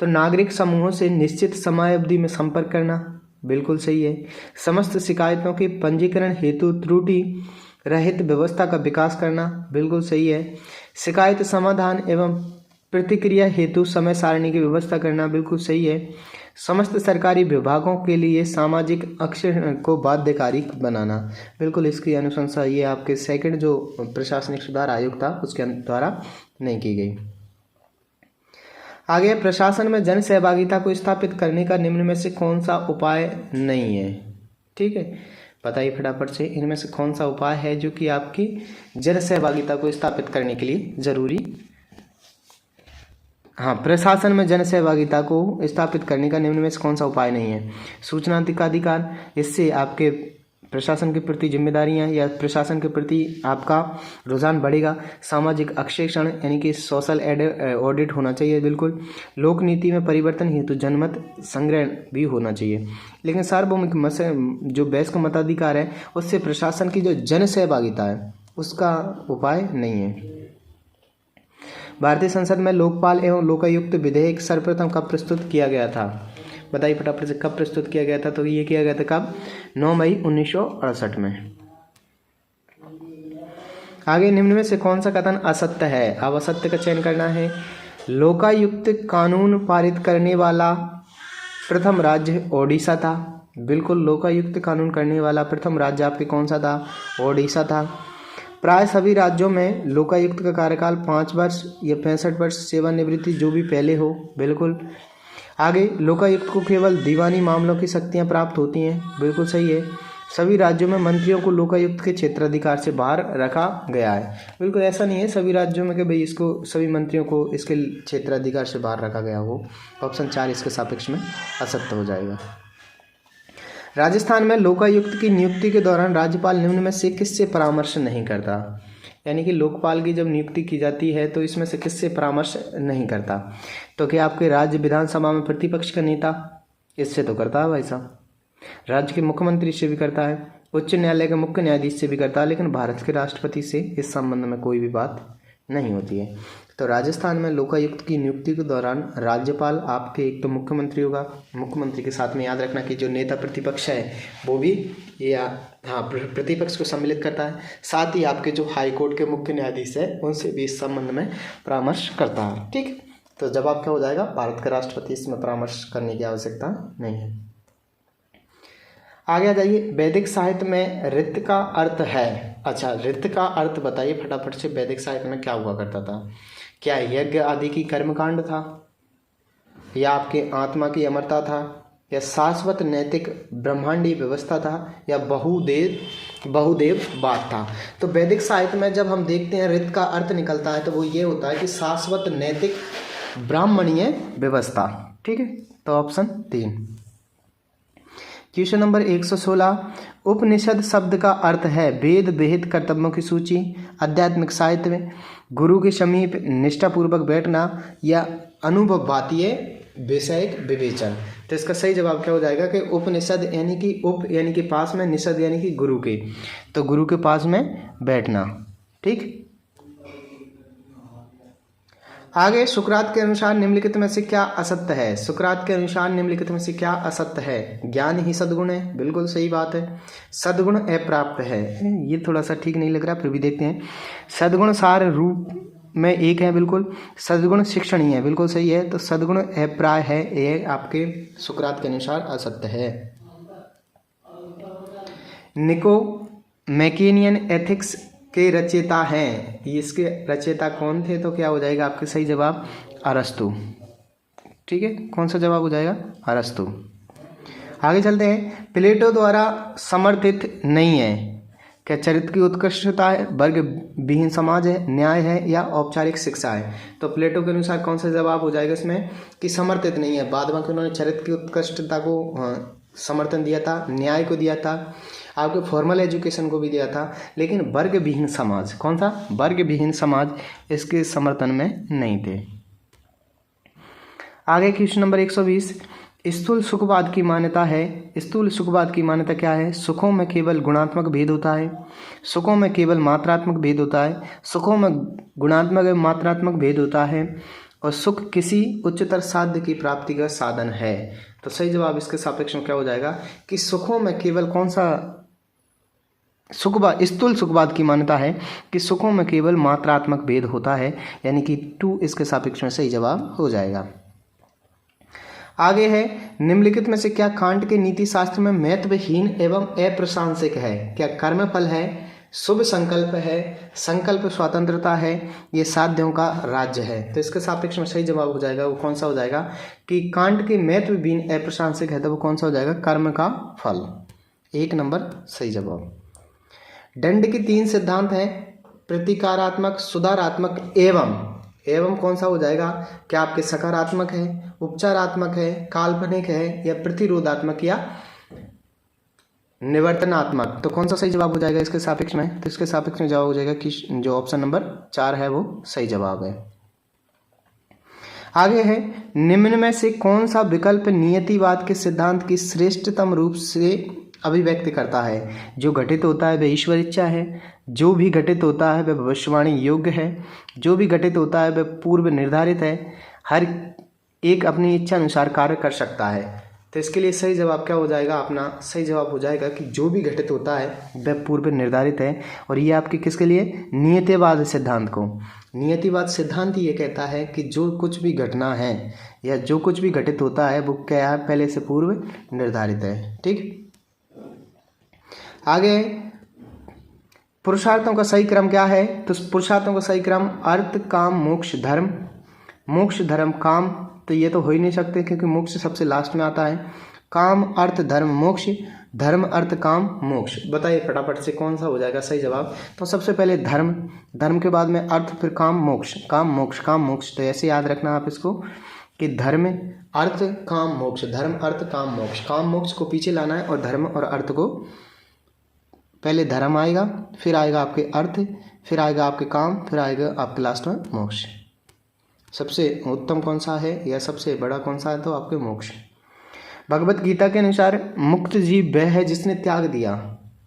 तो नागरिक समूहों से निश्चित समयावधि में संपर्क करना, बिल्कुल सही है। समस्त शिकायतों के पंजीकरण हेतु त्रुटि रहित व्यवस्था का विकास करना, बिल्कुल सही है। शिकायत समाधान एवं प्रतिक्रिया हेतु समय सारणी की व्यवस्था करना, बिल्कुल सही है। समस्त सरकारी विभागों के लिए सामाजिक अक्षर को बाध्यकारी बनाना, बिल्कुल इसकी अनुशंसा ये आपके सेकंड जो प्रशासनिक सुधार आयोग था उसके द्वारा नहीं की गई। आगे, प्रशासन में जन सहभागिता को स्थापित करने का निम्न में से कौन सा उपाय नहीं है? ठीक है, बताइए फटाफट से इनमें से कौन सा उपाय है जो कि आपकी जन सहभागिता को स्थापित करने के लिए जरूरी। हाँ, प्रशासन में जन सहभागिता को स्थापित करने का निम्न में से कौन सा उपाय नहीं है? सूचना का अधिकार, इससे आपके प्रशासन के प्रति जिम्मेदारियां या प्रशासन के प्रति आपका रुझान बढ़ेगा। सामाजिक अक्षेक्षण यानी कि सोशल ऑडिट होना चाहिए, बिल्कुल। लोक नीति में परिवर्तन हेतु जनमत संग्रह भी होना चाहिए। लेकिन सार्वभौमिक जो वयस्क मताधिकार है उससे प्रशासन की जो जन सहभागिता है उसका उपाय नहीं है। भारतीय संसद में लोकपाल एवं लोकायुक्त विधेयक सर्वप्रथम कब प्रस्तुत किया गया था? बताइए फटाफट से कब प्रस्तुत किया गया था? तो ये किया गया था कब? 9 मई 1968 में। आगे, निम्न में से कौन सा कथन असत्य है? अब असत्य का चयन करना है। लोकायुक्त कानून पारित करने वाला प्रथम राज्य ओडिशा था, बिल्कुल। लोकायुक्त कानून करने वाला प्रथम राज्य आपके कौन सा था? ओडिशा था। प्राय सभी राज्यों में लोकायुक्त का कार्यकाल 5 वर्ष या 65 वर्ष सेवानिवृत्ति जो भी पहले हो, बिल्कुल। आगे, लोकायुक्त को केवल दीवानी मामलों की शक्तियां प्राप्त होती हैं, बिल्कुल सही है। सभी राज्यों में मंत्रियों को लोकायुक्त के क्षेत्राधिकार से बाहर रखा गया है, बिल्कुल ऐसा नहीं है सभी राज्यों में कि भाई इसको सभी मंत्रियों को इसके क्षेत्राधिकार से बाहर रखा गया हो। ऑप्शन 4 इसके सापेक्ष में असत्य हो जाएगा। राजस्थान में लोकायुक्त की नियुक्ति के दौरान राज्यपाल निम्न में से किससे परामर्श नहीं करता? यानी कि लोकपाल की जब नियुक्ति की जाती है तो इसमें से किससे परामर्श नहीं करता? तो क्या आपके राज्य विधानसभा में प्रतिपक्ष का नेता इससे तो करता है भाई साहब, राज्य के मुख्यमंत्री से भी करता है, उच्च न्यायालय के मुख्य न्यायाधीश से भी करता है, लेकिन भारत के राष्ट्रपति से इस संबंध में कोई भी बात नहीं होती है। तो राजस्थान में लोकायुक्त की नियुक्ति के दौरान राज्यपाल आपके एक तो मुख्यमंत्री होगा, मुख्यमंत्री के साथ में याद रखना कि जो नेता प्रतिपक्ष है वो भी प्रतिपक्ष को सम्मिलित करता है, साथ ही आपके जो हाई कोर्ट के मुख्य न्यायाधीश है उनसे भी इस संबंध में परामर्श करता है। ठीक, तो जवाब क्या हो जाएगा? भारत का राष्ट्रपति इसमें परामर्श करने की आवश्यकता नहीं है। आगे आ जाइए, वैदिक साहित्य में ऋत का अर्थ है। अच्छा, ऋत का अर्थ बताइए फटाफट से, वैदिक साहित्य में क्या हुआ करता था? क्या यज्ञ आदि की कर्मकांड था, या आपके आत्मा की अमरता था, या शाश्वत नैतिक ब्रह्मांडीय व्यवस्था था, या बहुदेव बात था? तो वैदिक साहित्य में जब हम देखते हैं ऋत का अर्थ निकलता है तो वो ये होता है कि शाश्वत नैतिक ब्राह्मणीय व्यवस्था। ठीक है, तो ऑप्शन 3। क्वेश्चन नंबर 116, उपनिषद शब्द का अर्थ है वेद विहित कर्तव्यों की सूची, आध्यात्मिक साहित्य में गुरु के समीप निष्ठापूर्वक बैठना, या अनुभववातीय विषयक विवेचन। तो इसका सही जवाब क्या हो जाएगा कि उपनिषद यानी कि उप यानी कि पास में, निषद यानी कि गुरु के, तो गुरु के पास में बैठना। ठीक, आगे सुकरात के अनुसार निम्नलिखित में से क्या असत्य है? सुकरात के अनुसार निम्नलिखित में से क्या असत्य है? ज्ञान ही सद्गुण है, बिल्कुल सही बात है। सद्गुण अप्राप्त है, ये थोड़ा सा ठीक नहीं लग रहा, फिर भी देखते हैं। सद्गुण सार रूप में एक है, बिल्कुल। सद्गुण शिक्षणीय है, बिल्कुल सही है। तो सद्गुण अप्राय है, ये आपके सुकरात के अनुसार असत्य है। निको मैकेनियन एथिक्स के रचयिता हैं, इसके रचयिता कौन थे? तो क्या हो जाएगा आपके सही जवाब? अरस्तु। ठीक है, कौन सा जवाब हो जाएगा? अरस्तु। आगे चलते हैं। प्लेटो द्वारा समर्थित नहीं है, क्या चरित्र की उत्कृष्टता है, वर्ग विहीन समाज है, न्याय है, या औपचारिक शिक्षा है? तो प्लेटो के अनुसार कौन सा जवाब हो जाएगा इसमें? कि समर्थित नहीं है। बाद में उन्होंने चरित्र की उत्कृष्टता को समर्थन दिया था, न्याय को दिया था, आपके फॉर्मल एजुकेशन को भी दिया था, लेकिन वर्ग विहीन समाज, कौन सा? वर्ग विहीन समाज, इसके समर्थन में नहीं थे। आगे क्वेश्चन नंबर 120। स्थूल सुखवाद की मान्यता है। स्थूल सुखवाद की मान्यता क्या है? सुखों में केवल गुणात्मक भेद होता है, सुखों में केवल मात्रात्मक भेद होता है, सुखों में गुणात्मक एवं मात्रात्मक भेद होता है, और सुख किसी उच्चतर साध्य की प्राप्ति का साधन है। तो सही जवाब इसके सापेक्ष में क्या हो जाएगा? कि सुखों में केवल कौन सा सुखवाद? स्थूल सुखवाद की मान्यता है कि सुखों में केवल मात्रात्मक भेद होता है, यानी कि 2 इसके सापेक्ष में सही जवाब हो जाएगा। आगे है, निम्नलिखित में से क्या कांट के नीति शास्त्र में महत्वहीन एवं अप्रासंगिक है? क्या कर्मफल है, शुभ संकल्प है, संकल्प स्वतंत्रता है, ये साध्यों का राज्य है? तो इसके सापेक्ष में सही जवाब हो जाएगा, वो कौन सा हो जाएगा? कि कांट के महत्वहीन अप्रासंगिक है, तो वो कौन सा हो जाएगा? कर्म का फल। 1 नंबर सही जवाब। दंड के 3 सिद्धांत हैं, प्रतिकारात्मक, सुधारात्मक एवं कौन सा हो जाएगा? क्या आपके सकारात्मक है, उपचारात्मक है, काल्पनिक है, या प्रतिरोधात्मक या निवर्तनात्मक? तो कौन सा सही जवाब हो जाएगा इसके सापेक्ष में? तो इसके सापेक्ष में जवाब हो जाएगा कि जो ऑप्शन नंबर 4 है वो सही जवाब है। आगे है, निम्न में से कौन सा विकल्प नियतिवाद के सिद्धांत की श्रेष्ठतम रूप से अभिव्यक्त करता है? जो घटित होता है वह ईश्वर इच्छा है, जो भी घटित होता है वह भविष्यवाणी योग्य है, जो भी घटित होता है वह पूर्व निर्धारित है, हर एक अपनी इच्छा अनुसार कार्य कर सकता है। तो इसके लिए सही जवाब क्या हो जाएगा? अपना सही जवाब हो जाएगा कि जो भी घटित होता है वह पूर्व निर्धारित है। और ये आपके किसके लिए? नियतिवाद सिद्धांत को। नियतिवाद सिद्धांत ये कहता है कि जो कुछ भी घटना है या जो कुछ भी घटित होता है वो क्या है? पहले से पूर्व निर्धारित है। ठीक, आगे पुरुषार्थों का सही क्रम क्या है? तो पुरुषार्थों का सही क्रम अर्थ काम मोक्ष धर्म, मोक्ष धर्म काम, तो ये तो हो ही नहीं सकते क्योंकि मोक्ष सबसे लास्ट में आता है। काम अर्थ धर्म मोक्ष, धर्म अर्थ काम मोक्ष। बताइए फटाफट से कौन सा हो जाएगा सही जवाब? तो सबसे पहले धर्म, धर्म के बाद में अर्थ, फिर काम मोक्ष, काम मोक्ष, काम मोक्ष। तो ऐसे याद रखना आप इसको कि धर्म अर्थ काम मोक्ष, धर्म अर्थ काम मोक्ष। काम मोक्ष को पीछे लाना है और धर्म और अर्थ को, पहले धर्म आएगा, फिर आएगा आपके अर्थ, फिर आएगा आपके काम, फिर आएगा आपके लास्ट में मोक्ष। सबसे उत्तम कौन सा है या सबसे बड़ा कौन सा है? तो आपके मोक्ष। भगवत गीता के अनुसार मुक्त जीव वह है जिसने त्याग दिया।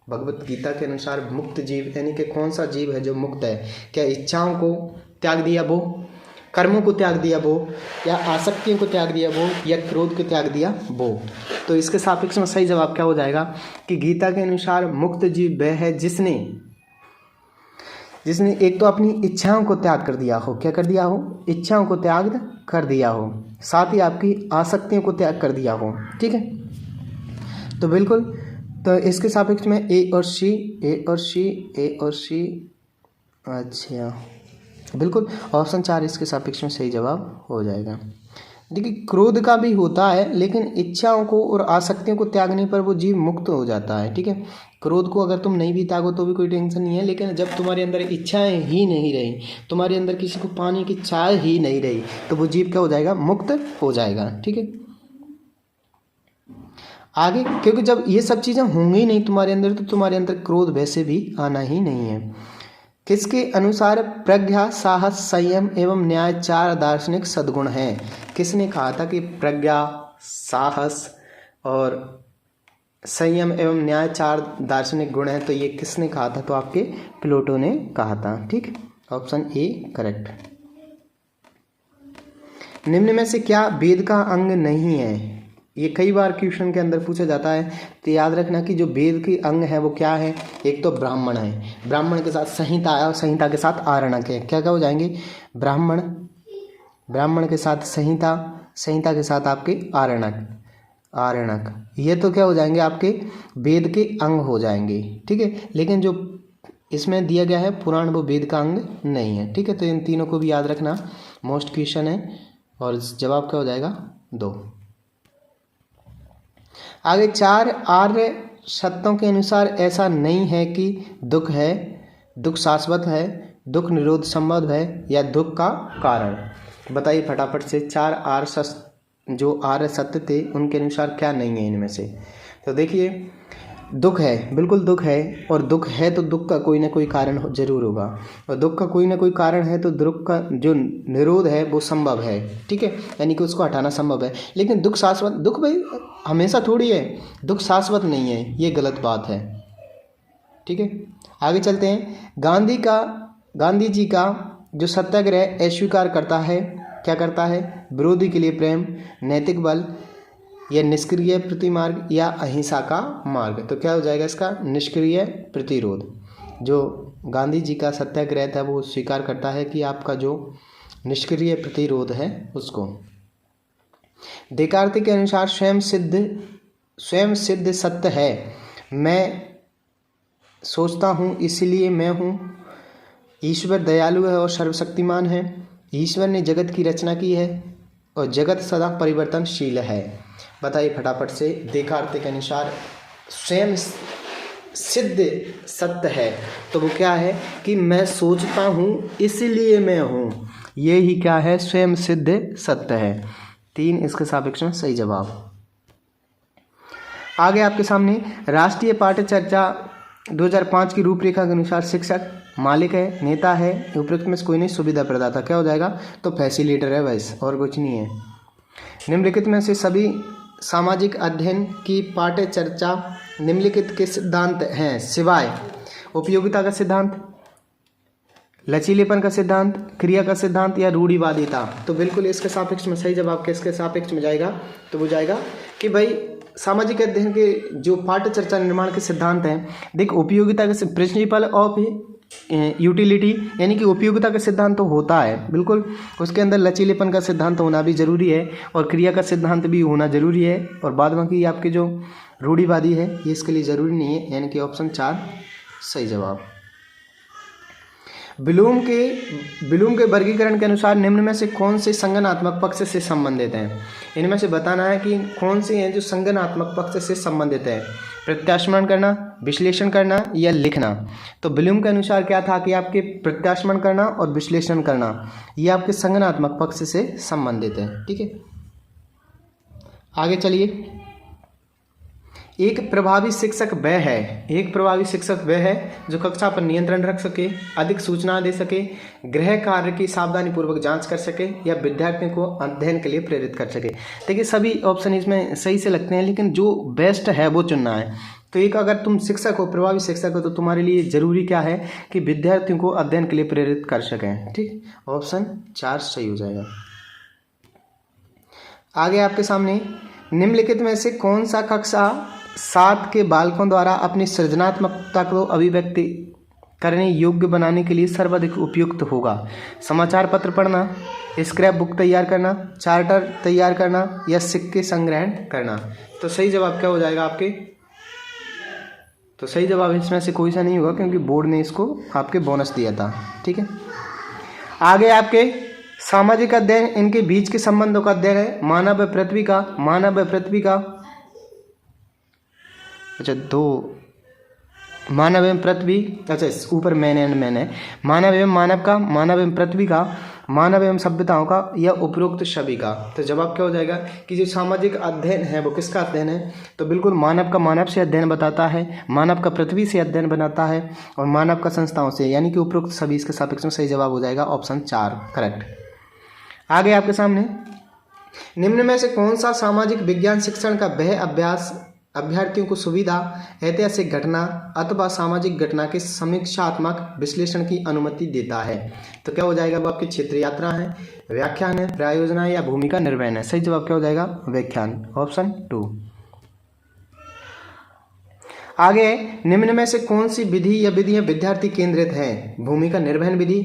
भगवत गीता के अनुसार मुक्त जीव यानी कि कौन सा जीव है जो मुक्त है? क्या इच्छाओं को त्याग दिया वो, कर्मों को त्याग दिया वो, या आसक्तियों को त्याग दिया वो, या क्रोध को त्याग दिया वो? तो इसके सापेक्ष में सही जवाब क्या हो जाएगा? कि गीता के अनुसार मुक्त जीव वह है जिसने एक तो अपनी इच्छाओं को त्याग कर दिया हो। क्या कर दिया हो? इच्छाओं को त्याग कर दिया हो, साथ ही आपकी आसक्तियों को त्याग कर दिया हो। ठीक है, तो बिल्कुल, तो इसके सापेक्ष में ए और सी, ए और सी, ए और सी, अच्छा बिल्कुल ऑप्शन 4 इसके सापेक्ष में सही जवाब हो जाएगा। देखिए क्रोध का भी होता है, लेकिन इच्छाओं को और आसक्तियों को त्यागने पर वो जीव मुक्त हो जाता है। ठीक है, क्रोध को अगर तुम नहीं भी त्यागो तो भी कोई टेंशन नहीं है, लेकिन जब तुम्हारे अंदर इच्छाएं ही नहीं रही, तुम्हारे अंदर किसी को पाने की चाह ही नहीं रही, तो वो जीव क्या हो जाएगा? मुक्त हो जाएगा। ठीक है, आगे क्योंकि जब ये सब चीज़ें होंगी ही नहीं तुम्हारे अंदर, तो तुम्हारे अंदर क्रोध वैसे भी आना ही नहीं है। किसके अनुसार प्रज्ञा, साहस, संयम एवं न्याय 4 दार्शनिक सद्गुण हैं? किसने कहा था कि प्रज्ञा, साहस और संयम एवं न्याय 4 दार्शनिक गुण हैं? तो ये किसने कहा था? तो आपके प्लेटो ने कहा था। ठीक, ऑप्शन ए करेक्ट। निम्न में से क्या वेद का अंग नहीं है? ये कई बार क्वेश्चन के अंदर पूछा जाता है, तो याद रखना कि जो वेद के अंग है वो क्या है। एक तो ब्राह्मण है, ब्राह्मण के साथ संहिता और संहिता के साथ आरण्यक है। क्या क्या हो जाएंगे? ब्राह्मण, ब्राह्मण के साथ संहिता, संहिता के साथ आपके आरण्यक, आरण्यक, ये तो क्या हो जाएंगे? आपके वेद के अंग हो जाएंगे। ठीक है, लेकिन जो इसमें दिया गया है पुराण वो वेद का अंग नहीं है। ठीक है, तो इन तीनों को भी याद रखना, मोस्ट क्वेश्चन है और जवाब क्या हो जाएगा? 2। आगे 4 आर्य सत्यों के अनुसार ऐसा नहीं है कि दुख है, दुख शाश्वत है, दुख निरोध संभव है या दुख का कारण। बताइए फटाफट से 4 आर्य जो आर्य सत्य थे उनके अनुसार क्या नहीं है इनमें से। तो देखिए, दुख है, बिल्कुल दुख है, और दुख है तो दुख का कोई ना कोई कारण जरूर होगा, और दुख का कोई ना कोई कारण है तो दुख का जो निरोध है वो संभव है। ठीक है, यानी कि उसको हटाना संभव है। लेकिन दुख शाश्वत, दुख भाई हमेशा थोड़ी है, दुख शाश्वत नहीं है, ये गलत बात है। ठीक है, आगे चलते हैं। गांधी जी का जो सत्याग्रह अस्वीकार करता है, क्या करता है? विरोधी के लिए प्रेम, नैतिक बल या निष्क्रिय प्रतिमार्ग या अहिंसा का मार्ग। तो क्या हो जाएगा इसका? निष्क्रिय प्रतिरोध। जो गांधी जी का सत्याग्रह था वो स्वीकार करता है कि आपका जो निष्क्रिय प्रतिरोध है उसको। देकार्त के अनुसार स्वयं सिद्ध सत्य है। मैं सोचता हूँ इसलिए मैं हूँ। ईश्वर दयालु है और सर्वशक्तिमान है। ईश्वर ने जगत की रचना की है और जगत सदा परिवर्तनशील है। बताइए फटाफट से, देकार्त के अनुसार स्वयं सिद्ध सत्य है तो वो क्या है? कि मैं सोचता हूँ इसलिए मैं हूँ। ये ही क्या है? स्वयं सिद्ध सत्य है। 3 इसके सापेक्ष में सही जवाब। आगे आपके सामने राष्ट्रीय पाठ्यचर्या 2005 की रूपरेखा के अनुसार शिक्षक मालिक है, नेता है, उपरोक्त में से कोई नहीं, सुविधा प्रदाता। क्या हो जाएगा? तो फैसिलिटेटर है बस, और कुछ नहीं है। निम्नलिखित में से सभी सामाजिक अध्ययन की पाठ्यचर्या निम्नलिखित के सिद्धांत हैं सिवाय उपयोगिता का सिद्धांत, लचीलेपन का सिद्धांत, क्रिया का सिद्धांत या रूढ़िवादिता। तो बिल्कुल इसके सापेक्ष में सही जवाब किसके सापेक्ष में जाएगा? तो वो जाएगा कि भाई सामाजिक अध्ययन के जो पाठ्यचर्या निर्माण के सिद्धांत हैं, देख उपयोगिता के प्रिंसिपल ऑफ यूटिलिटी, यानी कि उपयोगिता का सिद्धांत तो होता है बिल्कुल, उसके अंदर लचीलेपन का सिद्धांत होना भी जरूरी है और क्रिया का सिद्धांत भी होना जरूरी है, और बाद बाकी आपके जो रूढ़िवादी है ये इसके लिए जरूरी नहीं है, यानी कि ऑप्शन 4 सही जवाब। ब्लूम के वर्गीकरण के अनुसार निम्न में से कौन से संज्ञानात्मक पक्ष से संबंधित हैं? इनमें से बताना है कि कौन से हैं जो संज्ञानात्मक पक्ष से संबंधित है। प्रत्यास्मरण करना, विश्लेषण करना या लिखना। तो ब्लूम के अनुसार क्या था कि आपके प्रत्यास्मरण करना और विश्लेषण करना ये आपके संज्ञानात्मक पक्ष से संबंधित है। ठीक है, आगे चलिए। एक प्रभावी शिक्षक वह है जो कक्षा पर नियंत्रण रख सके, अधिक सूचना दे सके, गृह कार्य की सावधानी पूर्वक जांच कर सके या विद्यार्थियों को अध्ययन के लिए प्रेरित कर सके। देखिए सभी ऑप्शन इसमें सही से लगते हैं, लेकिन जो बेस्ट है वो चुनना है। तो एक अगर तुम शिक्षक हो, प्रभावी शिक्षक हो, तो तुम्हारे लिए जरूरी क्या है कि विद्यार्थियों को अध्ययन के लिए प्रेरित कर सकें। ठीक, ऑप्शन 4 सही हो जाएगा। आगे आपके सामने निम्नलिखित में से कौन सा कक्षा 7 के बालकों द्वारा अपनी सृजनात्मकता को अभिव्यक्ति करने योग्य बनाने के लिए सर्वाधिक उपयुक्त होगा? समाचार पत्र पढ़ना, स्क्रैप बुक तैयार करना, चार्टर तैयार करना या सिक्के संग्रहण करना। तो सही जवाब क्या हो जाएगा आपके? तो सही जवाब इसमें से कोई सा नहीं होगा, क्योंकि बोर्ड ने इसको आपके बोनस दिया था। ठीक है, आगे आपके सामाजिक अध्ययन, इनके बीच के संबंधों का अध्ययन है। मानव व पृथ्वी का अच्छा 2 मानव एवं पृथ्वी, अच्छा ऊपर मैन एंड मैन है। मानव एवं मानव का, मानव एवं पृथ्वी का, मानव एवं सभ्यताओं का या उपरोक्त सभी का। तो जवाब क्या हो जाएगा कि जो सामाजिक अध्ययन है वो किसका अध्ययन है, तो बिल्कुल मानव का मानव से अध्ययन बताता है, मानव का पृथ्वी से अध्ययन बनाता है और मानव का संस्थाओं से, यानी कि उपरोक्त सभी इसके सापेक्ष में सही जवाब हो जाएगा ऑप्शन 4 करेक्ट। आगे आपके सामने निम्न में से कौन सा सामाजिक विज्ञान शिक्षण का वह अभ्यास अभ्यर्थियों को सुविधा, ऐतिहासिक घटना अथवा सामाजिक घटना के समीक्षात्मक विश्लेषण की अनुमति देता है। तो क्या हो जाएगा, वो आपकी क्षेत्र यात्रा है, व्याख्यान है, प्रायोजना या भूमिका निर्वहन है। सही जवाब क्या हो जाएगा, व्याख्यान ऑप्शन 2। आगे निम्न में से कौन सी विधि या विधियां विद्यार्थी केंद्रित हैं, भूमिका निर्वहन विधि,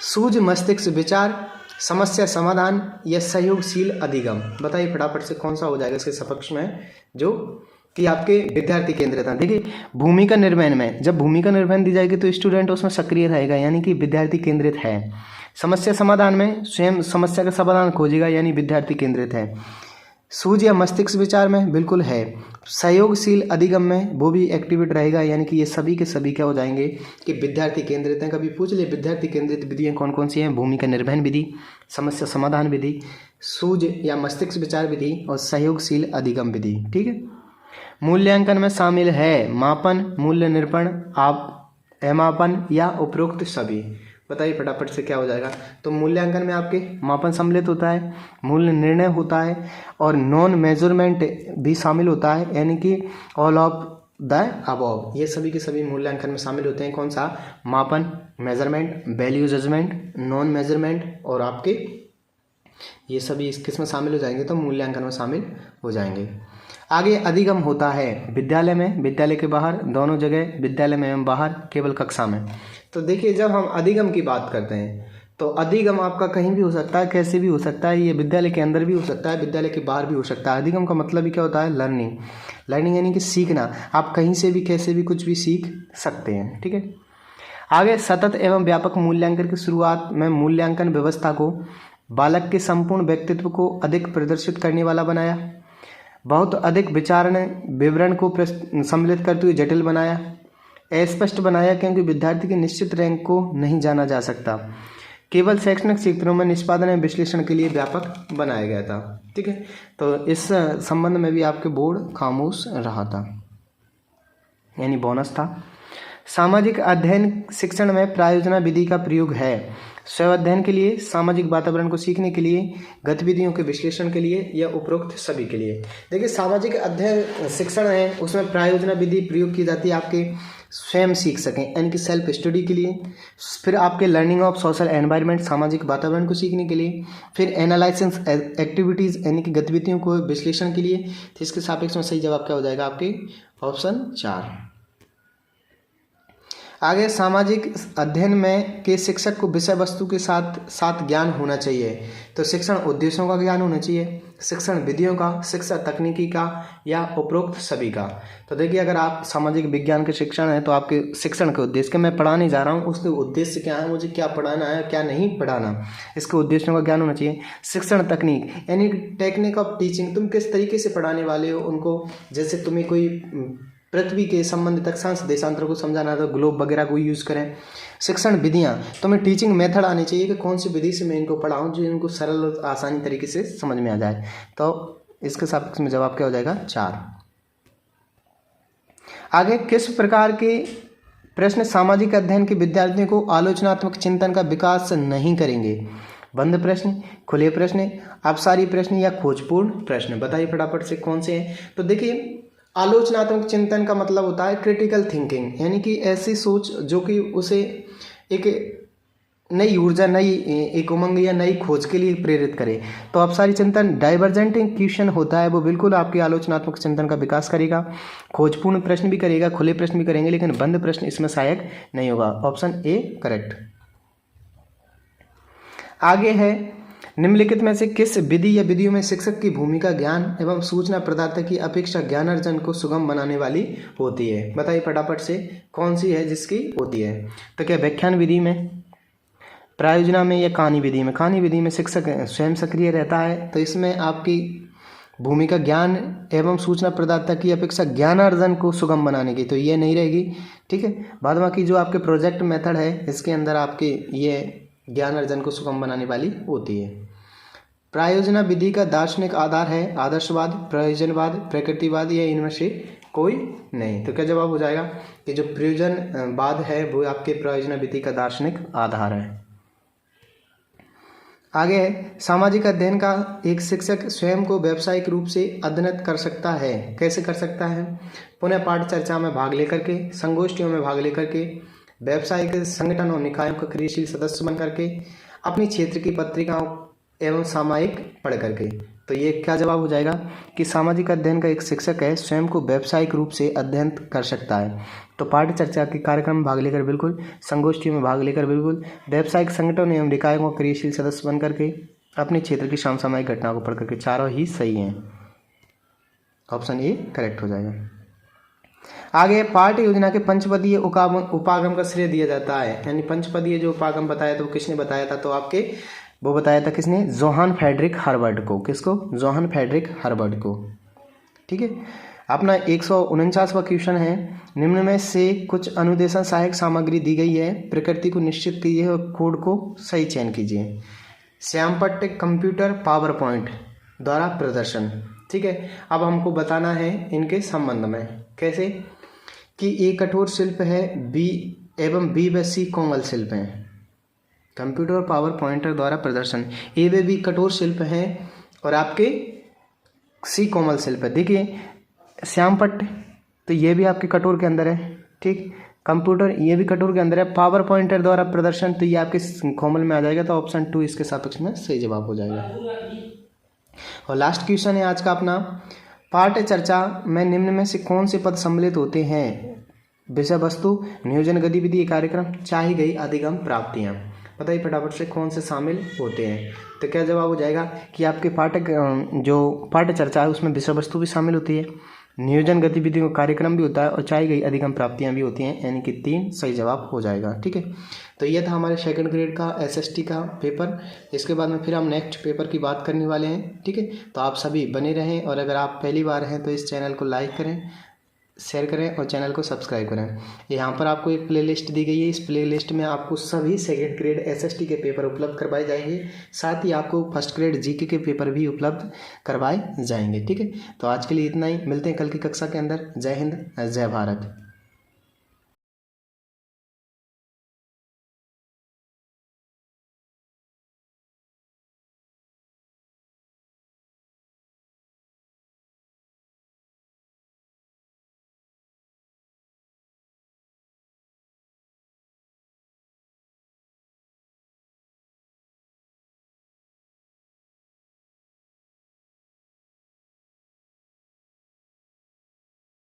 सूझ मस्तिष्क विचार, समस्या समाधान या सहयोगशील अधिगम। बताइए फटाफट से कौन सा हो जाएगा इसके सपक्ष में जो कि आपके विद्यार्थी केंद्रित हैं। देखिए भूमिका निर्वहन में जब भूमिका निर्वहन दी जाएगी तो स्टूडेंट उसमें सक्रिय रहेगा, यानी कि विद्यार्थी केंद्रित है। समस्या समाधान में स्वयं समस्या का समाधान खोजेगा, यानी विद्यार्थी केंद्रित है। सूझ या मस्तिष्क विचार में बिल्कुल है। सहयोगशील अधिगम में वो भी एक्टिवेट रहेगा, यानी कि ये सभी के सभी क्या हो जाएंगे कि विद्यार्थी केंद्रित हैं। कभी पूछ ले विद्यार्थी केंद्रित विधियाँ कौन कौन सी हैं, भूमिका निर्वहन विधि, समस्या समाधान विधि, सूझ या मस्तिष्क विचार विधि और सहयोगशील अधिगम विधि। ठीक है। मूल्यांकन में शामिल है मापन, मूल्य निरूपण, अमापन या उपरोक्त सभी। बताइए फटाफट से क्या हो जाएगा। तो मूल्यांकन में आपके मापन सम्मिलित होता है, मूल्य निर्णय होता है और नॉन मेजरमेंट भी शामिल होता है, यानी कि ऑल ऑफ द अबव। ये सभी के सभी मूल्यांकन में शामिल होते हैं। कौन सा, मापन, measurement, value judgement, non measurement और आपके ये सभी किस में शामिल हो जाएंगे, तो मूल्यांकन में शामिल हो जाएंगे। आगे अधिगम होता है विद्यालय में, विद्यालय के बाहर, दोनों जगह, विद्यालय में एवं बाहर, केवल कक्षा में। तो देखिए जब हम अधिगम की बात करते हैं तो अधिगम आपका कहीं भी हो सकता है, कैसे भी हो सकता है। ये विद्यालय के अंदर भी हो सकता है, विद्यालय के बाहर भी हो सकता है। अधिगम का मतलब ही क्या होता है, लर्निंग। लर्निंग यानी कि सीखना। आप कहीं से भी कैसे भी कुछ भी सीख सकते हैं। ठीक है। आगे सतत एवं व्यापक मूल्यांकन की शुरुआत में मूल्यांकन व्यवस्था को बालक के संपूर्ण व्यक्तित्व को अधिक प्रदर्शित करने वाला बनाया, बहुत अधिक विवरण को सम्मिलित करते हुए जटिल बनाया, अस्पष्ट बनाया क्योंकि विद्यार्थी के निश्चित रैंक को नहीं जाना जा सकता, केवल शैक्षणिक क्षेत्रों में निष्पादन एवं विश्लेषण के लिए व्यापक बनाया गया था। ठीक है। तो इस संबंध में भी आपके बोर्ड खामोश रहा था, यानी बोनस था। सामाजिक अध्ययन शिक्षण में प्रायोजना विधि का प्रयोग है स्व अध्ययन के लिए, सामाजिक वातावरण को सीखने के लिए, गतिविधियों के विश्लेषण के लिए या उपरोक्त सभी के लिए। देखिए सामाजिक अध्ययन शिक्षण है उसमें प्रायोजना विधि प्रयोग की जाती है आपके स्वयं सीख सकें, यानी कि सेल्फ स्टडी के लिए। फिर आपके लर्निंग ऑफ सोशल एनवायरनमेंट, सामाजिक वातावरण को सीखने के लिए। फिर एनालिसिस एक्टिविटीज़ यानी कि गतिविधियों को विश्लेषण के लिए। तो इसके सापेक्ष में सही जवाब क्या हो जाएगा आपके ऑप्शन 4। आगे सामाजिक अध्ययन में के शिक्षक को विषय वस्तु के साथ साथ ज्ञान होना चाहिए। तो शिक्षण उद्देश्यों का ज्ञान होना चाहिए, शिक्षण विधियों का, शिक्षा तकनीकी का या उपरोक्त सभी का। तो देखिए अगर आप सामाजिक विज्ञान के शिक्षण है तो आपके शिक्षण के उद्देश्य के मैं पढ़ाने जा रहा हूँ उसके उद्देश्य क्या है, मुझे क्या पढ़ाना है क्या नहीं पढ़ाना, इसके उद्देश्यों का ज्ञान होना चाहिए। शिक्षण तकनीक यानी टेक्निक ऑफ टीचिंग, तुम किस तरीके से पढ़ाने वाले हो उनको। जैसे तुम्हें कोई पृथ्वी के संबंधित अक्षांश देशांतर को समझाना तो ग्लोब वगैरह को यूज़ करें। शिक्षण विधियाँ, तुम्हें टीचिंग मेथड आनी चाहिए कि कौन सी विधि से मैं इनको पढ़ाऊँ जो इनको सरल और आसानी तरीके से समझ में आ जाए। तो इसके सापेक्ष में जवाब क्या हो जाएगा 4। आगे किस प्रकार के प्रश्न सामाजिक अध्ययन के विद्यार्थियों को आलोचनात्मक चिंतन का विकास नहीं करेंगे। बंद प्रश्न, खुले प्रश्न, अपसारी प्रश्न या खोजपूर्ण प्रश्न। बताइए फटाफट से कौन से हैं। तो देखिए आलोचनात्मक चिंतन का मतलब होता है क्रिटिकल थिंकिंग, यानी कि ऐसी सोच जो कि उसे एक नई ऊर्जा, नई एक उमंग या नई खोज के लिए प्रेरित करे। तो अपसारी चिंतन डाइवर्जेंट क्वेश्चन होता है, वो बिल्कुल आपके आलोचनात्मक चिंतन का विकास करेगा। खोजपूर्ण प्रश्न भी करेगा, खुले प्रश्न भी करेंगे, लेकिन बंद प्रश्न इसमें सहायक नहीं होगा। Option A correct. आगे है निम्नलिखित में से किस विधि या विधियों में शिक्षक की भूमिका ज्ञान एवं सूचना प्रदाता की अपेक्षा ज्ञान अर्जन को सुगम बनाने वाली होती है। बताइए फटाफट से कौन सी है जिसकी होती है। तो क्या व्याख्यान विधि में, प्रायोजना में या कहानी विधि में। कहानी विधि में शिक्षक स्वयं सक्रिय रहता है, तो इसमें आपकी भूमिका ज्ञान एवं सूचना प्रदाता की अपेक्षा ज्ञान अर्जन को सुगम बनाने की, तो ये नहीं रहेगी। ठीक है। बाद बाकी जो आपके प्रोजेक्ट मेथड है इसके अंदर आपके ये ज्ञान अर्जन को सुगम बनाने वाली होती है। प्रायोजना विधि का दार्शनिक आधार है आदर्शवाद, प्रयोजनवाद, प्रकृतिवाद या इनमें से कोई नहीं। तो क्या जवाब हो जाएगा कि जो प्रयोजनवाद है वो आपके प्रायोजना विधि का दार्शनिक आधार है। आगे है, सामाजिक अध्ययन का एक शिक्षक स्वयं को व्यावसायिक रूप से अध्ययन कर सकता है। कैसे कर सकता है? पुनः पाठ चर्चा में भाग लेकर के, संगोष्ठियों में भाग लेकर के, व्यावसायिक संगठन और निकायों का क्रियाशील सदस्य बन करके, अपनी क्षेत्र की पत्रिकाओं एवं सामायिक पढ़ करके। तो ये क्या जवाब हो जाएगा कि सामाजिक अध्ययन का एक शिक्षक है स्वयं को व्यावसायिक रूप से अध्ययन कर सकता है। तो पाठ चर्चा के कार्यक्रम में भाग लेकर बिल्कुल, संगोष्ठी में भाग लेकर बिल्कुल, व्यावसायिक संगठन एवं निकायों का क्रियाशील सदस्य बन करके, अपने क्षेत्र की समसामयिक घटनाओं को पढ़ करके। चारों ही सही हैं, ऑप्शन ए करेक्ट हो जाएगा। आगे पाठ्य योजना के पंचपदीय उपागम का श्रेय दिया जाता है। यानी पंचपदीय जो उपागम बताया था वो किसने बताया था? तो आपके वो बताया था किसने? जोहान फ्रेडरिक हर्बर्ट को। किसको? जोहान फ्रेडरिक हर्बर्ट को। ठीक है। अपना 149वां क्वेश्चन है, निम्न में से कुछ अनुदेशन सहायक सामग्री दी गई है, प्रकृति को निश्चित कीजिए और कोड को सही चयन कीजिए। श्यामपट्ट कंप्यूटर पावर पॉइंट द्वारा प्रदर्शन। ठीक है। अब हमको बताना है इनके संबंध में। कैसे? कि ए कठोर शिल्प है, बी एवं बी व सी कोमल शिल्प हैं। कंप्यूटर और पावर पॉइंटर द्वारा प्रदर्शन, ए व बी कठोर शिल्प हैं और आपके सी कोमल शिल्प है। देखिए श्यामपट्ट तो ये भी आपके कठोर के अंदर है। ठीक। कंप्यूटर ये भी कठोर के अंदर है। पावर पॉइंटर द्वारा प्रदर्शन तो ये आपके कोमल में आ जाएगा। तो ऑप्शन 2 इसके सापेक्ष में सही जवाब हो जाएगा। और लास्ट क्वेश्चन है आज का अपना, पाठ्य चर्चा में निम्न में से कौन से पद सम्मिलित होते हैं? विषय वस्तु, नियोजन गतिविधि, कार्यक्रम, चाही गई अधिगम प्राप्तियां। बताइए फटाफट से कौन से शामिल होते हैं? तो क्या जवाब हो जाएगा कि आपके पाठ्य चर्चा है उसमें विषय वस्तु भी शामिल होती है, नियोजन गतिविधि का कार्यक्रम भी होता है और चाही गई अधिगम प्राप्तियां भी होती हैं। यानी कि 3 सही जवाब हो जाएगा। ठीक है। तो यह था हमारे सेकंड ग्रेड का एसएसटी का पेपर। इसके बाद में फिर हम नेक्स्ट पेपर की बात करने वाले हैं। ठीक है। तो आप सभी बने रहें और अगर आप पहली बार हैं तो इस चैनल को लाइक करें, शेयर करें और चैनल को सब्सक्राइब करें। यहाँ पर आपको एक प्लेलिस्ट दी गई है। इस प्लेलिस्ट में आपको सभी सेकंड ग्रेड एसएसटी के पेपर उपलब्ध करवाए जाएंगे, साथ ही आपको फर्स्ट ग्रेड जीके के पेपर भी उपलब्ध करवाए जाएंगे। ठीक है। तो आज के लिए इतना ही, मिलते हैं कल की कक्षा के अंदर। जय हिंद, जय भारत।